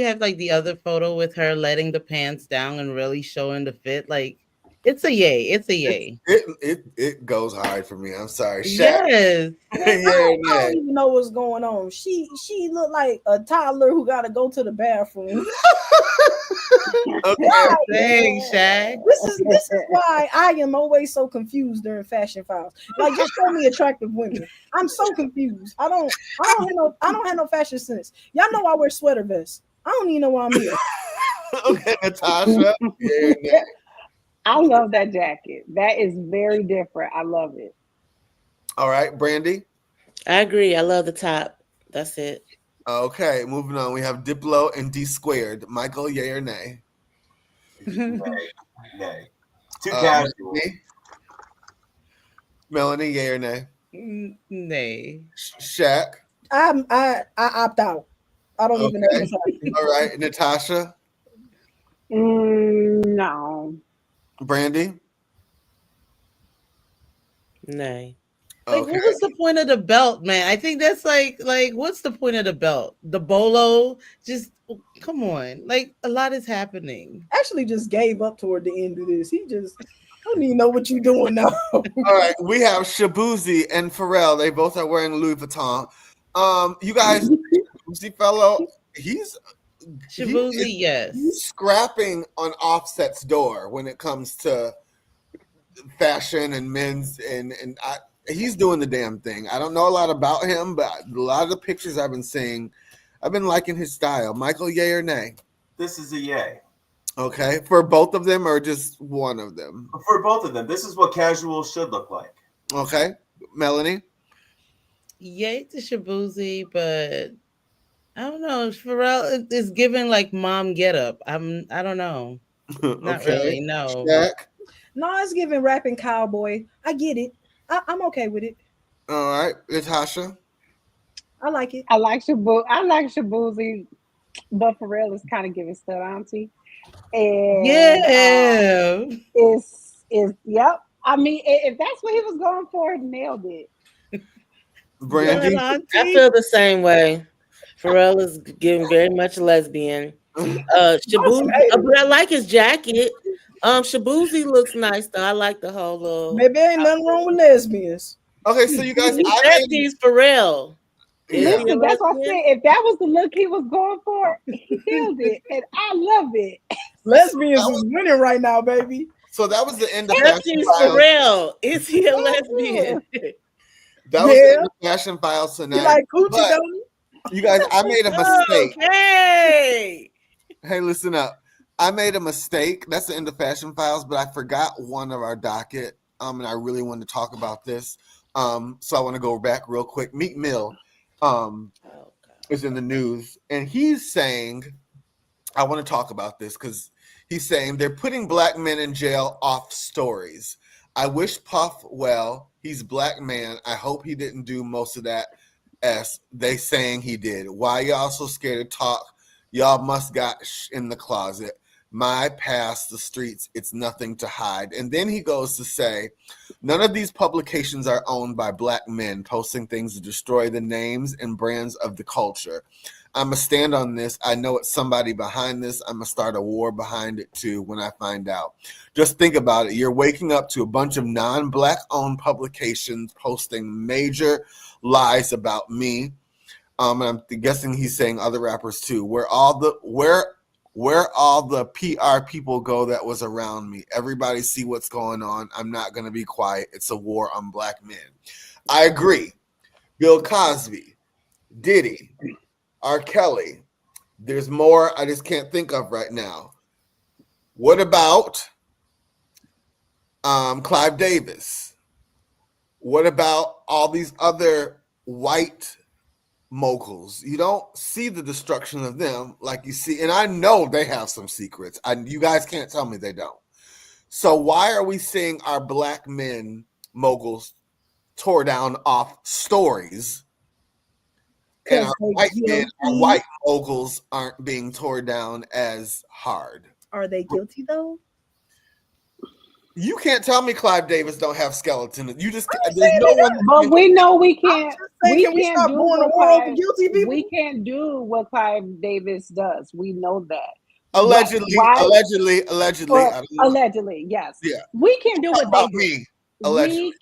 have like the other photo with her letting the pants down and really showing the fit, like it's a yay. It's a yay. It goes hard for me. I'm sorry. Yes. I don't even know what's going on. She looked like a toddler who got to go to the bathroom. Okay. Dang, Shaq. This is why I am always so confused during fashion files. Like, just show me attractive women. I'm so confused. I don't have no fashion sense. Y'all know I wear sweater vests. I don't even know why I'm here. Okay, Natasha. Yeah. I love that jacket. That is very different. I love it. All right, Brandy. I agree. I love the top. That's it. Okay, moving on. We have Diplo and D Squared. Michael, yay or nay? Nay. Nay. Too casual. Melanie, yay or nay? Nay. Shaq. I opt out. I don't even know what's happening. All right, Natasha. No. Brandy. Nay. Like, what was the point of the belt, man? I think that's like what's the point of the belt? The bolo? Just come on. Like, a lot is happening. Actually just gave up toward the end of this. He just, I don't even know what you're doing now. All right, we have Shabuzi and Pharrell. They both are wearing Louis Vuitton. You guys, Shabuzi fellow, he's yes. He's scrapping on Offset's door when it comes to fashion and men's he's doing the damn thing. I don't know a lot about him, but a lot of the pictures I've been seeing, I've been liking his style. Michael, yay or nay? This is a yay. Okay. For both of them or just one of them? For both of them. This is what casual should look like. Okay. Melanie? Yay to Shabuzi, but I don't know. Pharrell is giving like mom get up. I don't know. Not really, no. Jack? No, it's giving rapping cowboy. I get it. I'm okay with it. All right, Natasha. I like it. I like Shabuzi, but Pharrell is kind of giving stud auntie. And yep. I mean, if that's what he was going for, nailed it. Brandy. I feel the same way. Pharrell is giving very much lesbian. Shabuzi, but I like his jacket. Shabuzi looks nice though. I like the whole little. Maybe ain't nothing wrong with lesbians. Okay, so you guys, he's Pharrell. Listen, that's what I said. If that was the look he was going for, he killed it, and I love it. Lesbians is winning right now, baby. So that was the end of Fashion Pharrell. Is he a lesbian? That was the end of Fashion Files tonight. You like coochie, don't you? You guys, I made a mistake. Hey, listen up. I made a mistake. That's the end of Fashion Files, but I forgot one of our docket. And I really wanted to talk about this. So I want to go back real quick. Meek Mill is in the news, and he's saying, I want to talk about this because he's saying they're putting black men in jail off stories. I wish Puff well. He's a black man. I hope he didn't do most of that as they saying he did. Why y'all so scared to talk? Y'all must got in the closet. My past, the streets, it's nothing to hide. And then he goes to say, none of these publications are owned by black men posting things to destroy the names and brands of the culture. I'm going to stand on this. I know it's somebody behind this. I'm going to start a war behind it too when I find out. Just think about it. You're waking up to a bunch of non-black owned publications posting major lies about me. And I'm guessing he's saying other rappers too. Where all the PR people go that was around me. Everybody see what's going on. I'm not going to be quiet. It's a war on black men. I agree. Bill Cosby, Diddy, R. Kelly, There's more I just can't think of right now. What about Clive Davis? What about all these other white moguls? You don't see the destruction of them like you see, and I know they have some secrets. You guys can't tell me they don't. So why are we seeing our black men moguls tore down off stories, and our white moguls aren't being torn down as hard? Are they guilty though? You can't tell me Clive Davis don't have skeletons. You just but we know we can't. We can't do what Clive, we can't do what Clive Davis does. We know that. Allegedly, yes. Yeah. We can't do what they do. Me. Allegedly.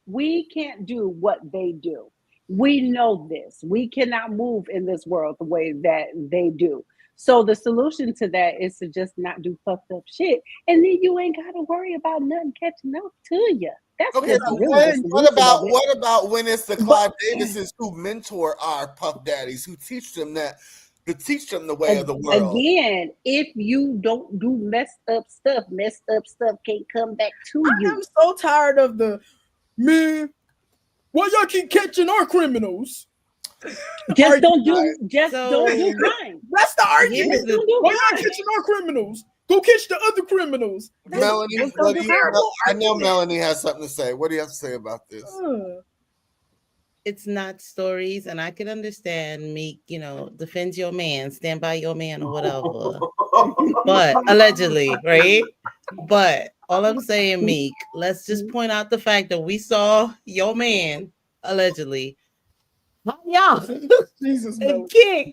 We can't do what they do. We know this. We cannot move in this world the way that they do. So the solution to that is to just not do fucked up shit, and then you ain't got to worry about nothing catching up to you. That's okay. So what about when it's the Clive Davises who mentor our puff daddies, who teach them the way of the world? Again, if you don't do messed up stuff can't come back to you. I'm so tired of the man. Why y'all keep catching our criminals? Just don't do crime. That's the argument. Why y'all catching our criminals? Go catch the other criminals. Melanie, I know Melanie has something to say. What do you have to say about this? It's not stories, and I can understand Meek, defend your man, stand by your man, or whatever. But allegedly, right? But all I'm saying, Meek, let's just point out the fact that we saw your man allegedly. Jesus, and kicked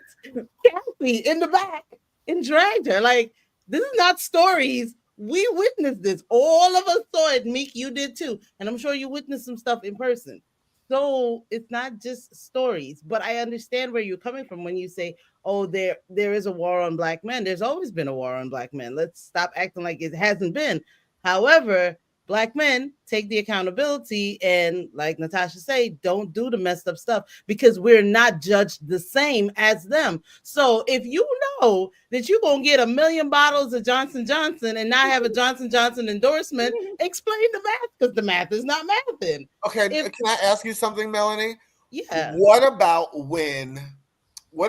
Kathy in the back and dragged her. Like, this is not stories. We witnessed this. All of us saw it. Meek, you did too. And I'm sure you witnessed some stuff in person. So it's not just stories. But I understand where you're coming from when you say, oh, there is a war on black men. There's always been a war on black men. Let's stop acting like it hasn't been. However, black men take the accountability and, like Natasha said, don't do the messed up stuff because we're not judged the same as them. So if you know that you're going to get 1 million bottles of Johnson & Johnson and not have a Johnson & Johnson endorsement, explain the math because the math is not mathing. Okay, can I ask you something, Melanie? Yeah. What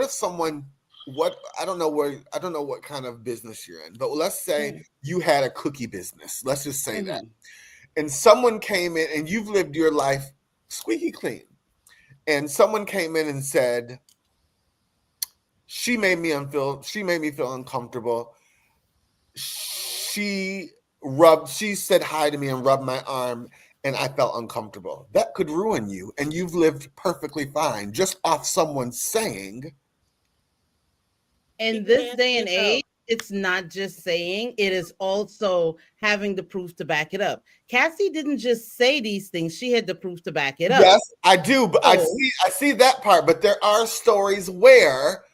if someone, I don't know what kind of business you're in, but let's say you had a cookie business. Let's just say that. And someone came in and you've lived your life squeaky clean. And someone came in and said, she made me feel uncomfortable. She said hi to me and rubbed my arm and I felt uncomfortable. That could ruin you. And you've lived perfectly fine just off someone saying. In this day and age, it's not just saying, it is also having the proof to back it up. Cassie didn't just say these things, she had the proof to back it up. Yes, I do, but I see that part, but there are stories where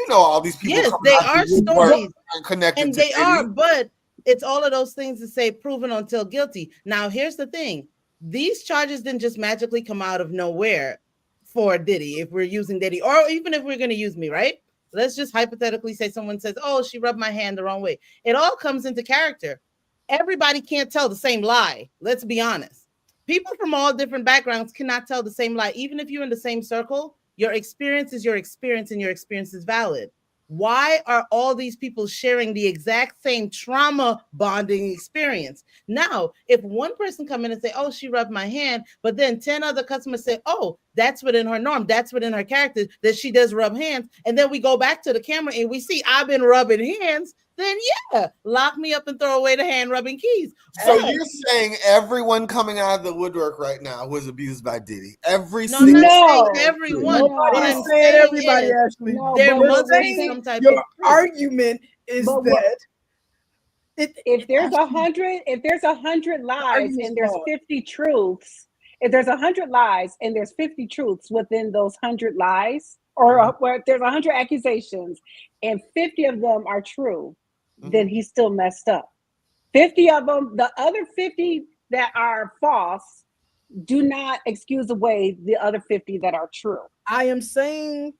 all these people. Yes, they are stories connected and they are, but it's all of those things to say proven until guilty. Now, here's the thing. These charges didn't just magically come out of nowhere for Diddy, if we're using Diddy, or even if we're going to use me, right? Let's just hypothetically say someone says, oh, she rubbed my hand the wrong way. It all comes into character. Everybody can't tell the same lie. Let's be honest. People from all different backgrounds cannot tell the same lie. Even if you're in the same circle, your experience is your experience and your experience is valid. Why are all these people sharing the exact same trauma bonding experience? Now, if one person come in and say, oh, she rubbed my hand, but then 10 other customers say, oh, that's within her norm, that's within her character, that she does rub hands. And then we go back to the camera and we see I've been rubbing hands, then yeah, lock me up and throw away the hand rubbing keys. So you're saying everyone coming out of the woodwork right now was abused by Diddy? I'm not saying everyone. Nobody's saying everybody, Ashley. There must be some type your of argument is that if there's 100 lies and there's 50 truths, if there's 100 lies and there's 50 truths within those 100 lies, or where there's 100 accusations and 50 of them are true, then he's still messed up. 50 of them, the other 50 that are false, do not excuse away the other 50 that are true. I am saying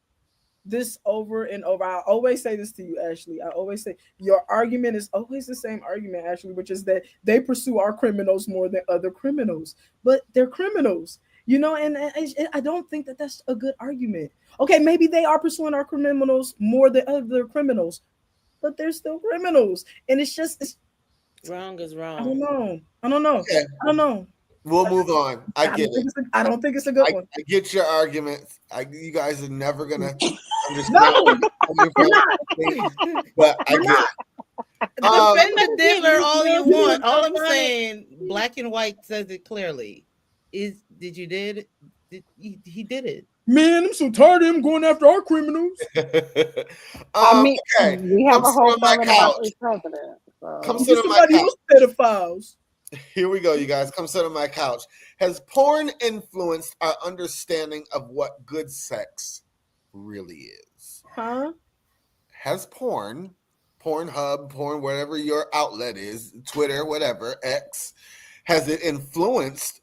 this over and over. I always say this to you, Ashleigh. I always say your argument is always the same argument, Ashleigh, which is that they pursue our criminals more than other criminals, but they're criminals, and I don't think that that's a good argument. Okay, maybe they are pursuing our criminals more than other criminals, but they're still criminals, and it's wrong is wrong. I don't know. Okay. I don't know. We'll move on. I get it. I don't think it's a good one. I get your arguments. You guys are never gonna understand. No, but I get it. Defend the diddler all you want. All I'm saying, black and white says it clearly. He did it. Man, I'm so tired of him going after our criminals. I mean, okay. we have a whole my couch. president. So. Come sit on my couch. Pedophiles. Here we go, you guys. Come sit on my couch. Has porn influenced our understanding of what good sex really is? Huh? Has Pornhub, porn, whatever your outlet is, Twitter, whatever, X, has it influenced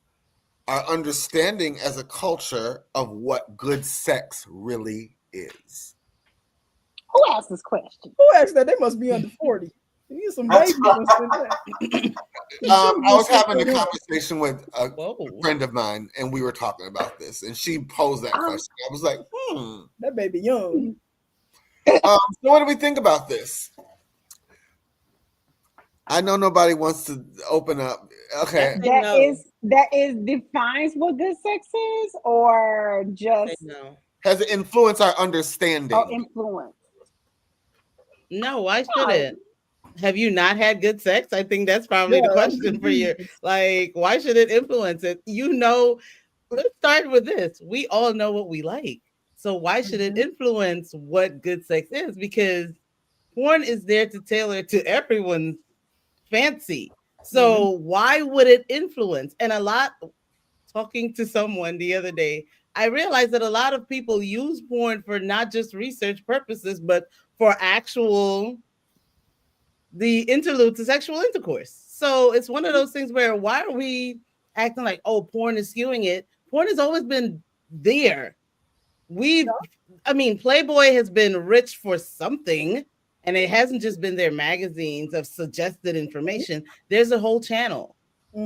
our understanding as a culture of what good sex really is? Who asked this question? Who asked that? They must be under 40. You need some baby. I was having a conversation with a friend of mine, and we were talking about this, and she posed that question. I was like, that baby young. So what do we think about this? I know nobody wants to open up. Okay. That is defines what good sex is, or just has it influenced our understanding? Oh, influence. No, why should it? Have you not had good sex? I think that's probably the question for you. Like, why should it influence it? Let's start with this. We all know what we like. So why should it influence what good sex is? Because porn is there to tailor to everyone's fancy. So why would it influence? And talking to someone the other day, I realized that a lot of people use porn for not just research purposes, but for the interlude to sexual intercourse. So it's one of those things where why are we acting like, oh, porn is skewing it? Porn has always been there. Playboy has been rich for something, and it hasn't just been their magazines of suggested information. There's a whole channel.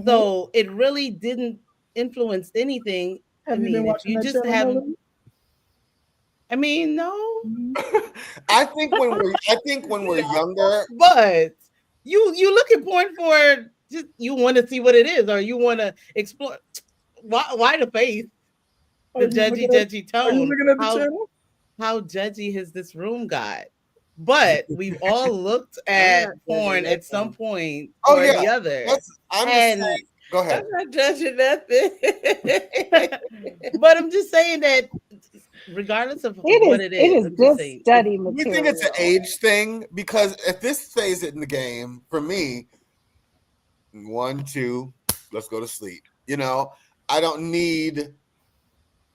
So it really didn't influence anything. Have you been watching that channel? No. I think when we're younger, but you look at porn for just you want to see what it is, or you want to explore. Why the face? The judgy tone. Are you looking at the channel? How judgy has this room got? But we've all looked at porn at some point or the other. Go ahead. I'm not judging nothing. But I'm just saying that regardless of what it is just study material. We think it's an age thing because at this phase in the game, for me, 1, 2, let's go to sleep. I don't need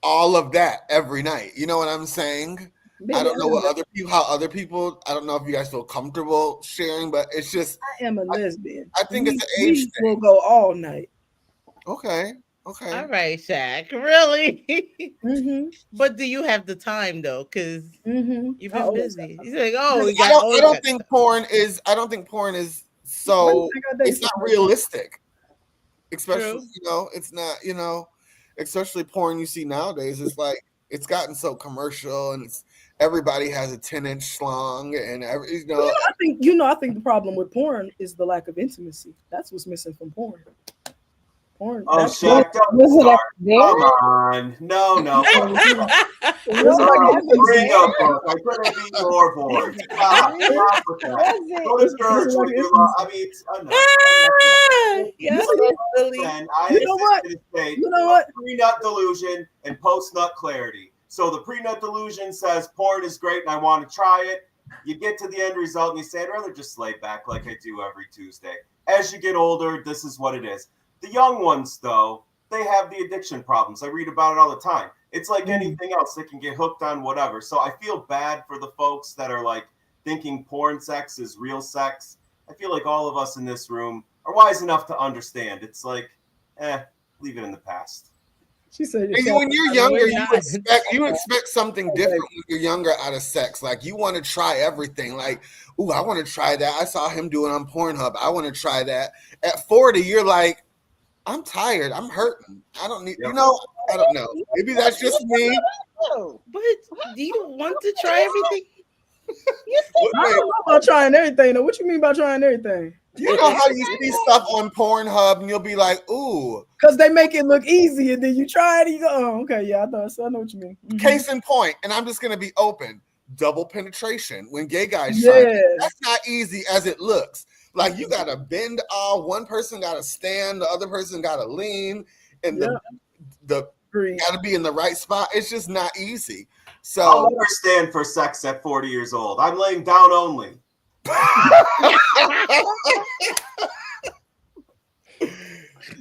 all of that every night. You know what I'm saying? I don't know how other people. I don't know if you guys feel comfortable sharing, but it's just. I am a lesbian. I think it's an age thing. We'll go all night. Okay. All right, Shaq. Really? But do you have the time though? Because you've been busy. He's like, I don't think porn is. So it's not realistic. Especially, it's not. Especially porn you see nowadays. It's like it's gotten so commercial, and everybody has a 10-inch schlong, and I think the problem with porn is the lack of intimacy. That's what's missing from porn. Oh, Shaq, don't start. Come on. No. I couldn't be more bored. Stop with that. Go to church. You know what? Pre-nut delusion and post-nut clarity. So the pre-nut delusion says porn is great and I want to try it. You get to the end result and you say, I'd rather just lay back like I do every Tuesday. As you get older, this is what it is. The young ones, though, they have the addiction problems. I read about it all the time. It's like anything else. They can get hooked on whatever. So I feel bad for the folks that are like thinking porn sex is real sex. I feel like all of us in this room are wise enough to understand. It's like, leave it in the past. She said, And when you're younger, we're not. you expect something different when you're younger out of sex. Like you want to try everything. Like, ooh, I want to try that. I saw him do it on Pornhub. I want to try that. At 40, you're like, I'm tired. I'm hurting. I don't need, I don't know. Maybe that's just me. But do you want to try everything? I don't know about trying everything. Though. What you mean by trying everything? You know how you see stuff on Pornhub and you'll be like, ooh. Because they make it look easy and then you try it and you go, oh, okay, yeah, I know what you mean. Mm-hmm. Case in point, and I'm just going to be open, double penetration. When gay guys try it, that's not easy as it looks. Like you got to bend all, one person got to stand, the other person got to lean, and the got to be in the right spot. It's just not easy. So I'll never stand for sex at 40 years old. I'm laying down only.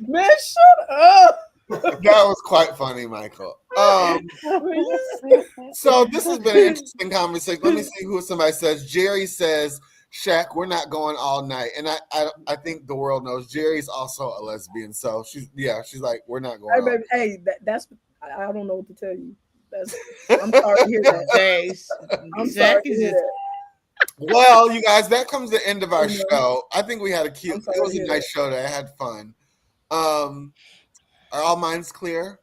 Man, shut up. That was quite funny, Michael. So this has been an interesting conversation. Let me see who somebody says. Jerry says, Shaq, we're not going all night. And I think the world knows Jerry's also a lesbian. So she's like, we're not going. Hey, baby, hey, that's I don't know what to tell you. I'm sorry to hear that. I'm sorry to hear that. Well, you guys, that comes to the end of our show. I think we had it was a nice show today. I had fun. Are all minds clear?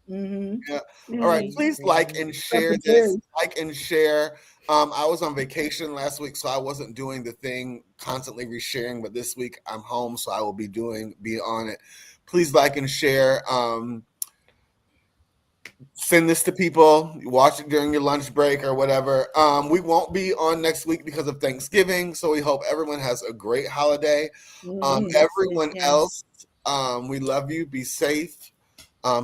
Mm-hmm. Yeah. All right. Please like and share this. Like and share. I was on vacation last week, so I wasn't doing the thing constantly resharing, but this week I'm home, so I will be on it. Please like and share. Send this to people. Watch it during your lunch break or whatever. We won't be on next week because of Thanksgiving, so we hope everyone has a great holiday. Everyone else, we love you. Be safe.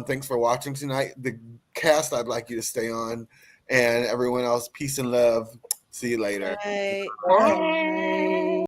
Thanks for watching tonight. The cast, I'd like you to stay on, and everyone else, peace and love. See you later. Bye. Bye.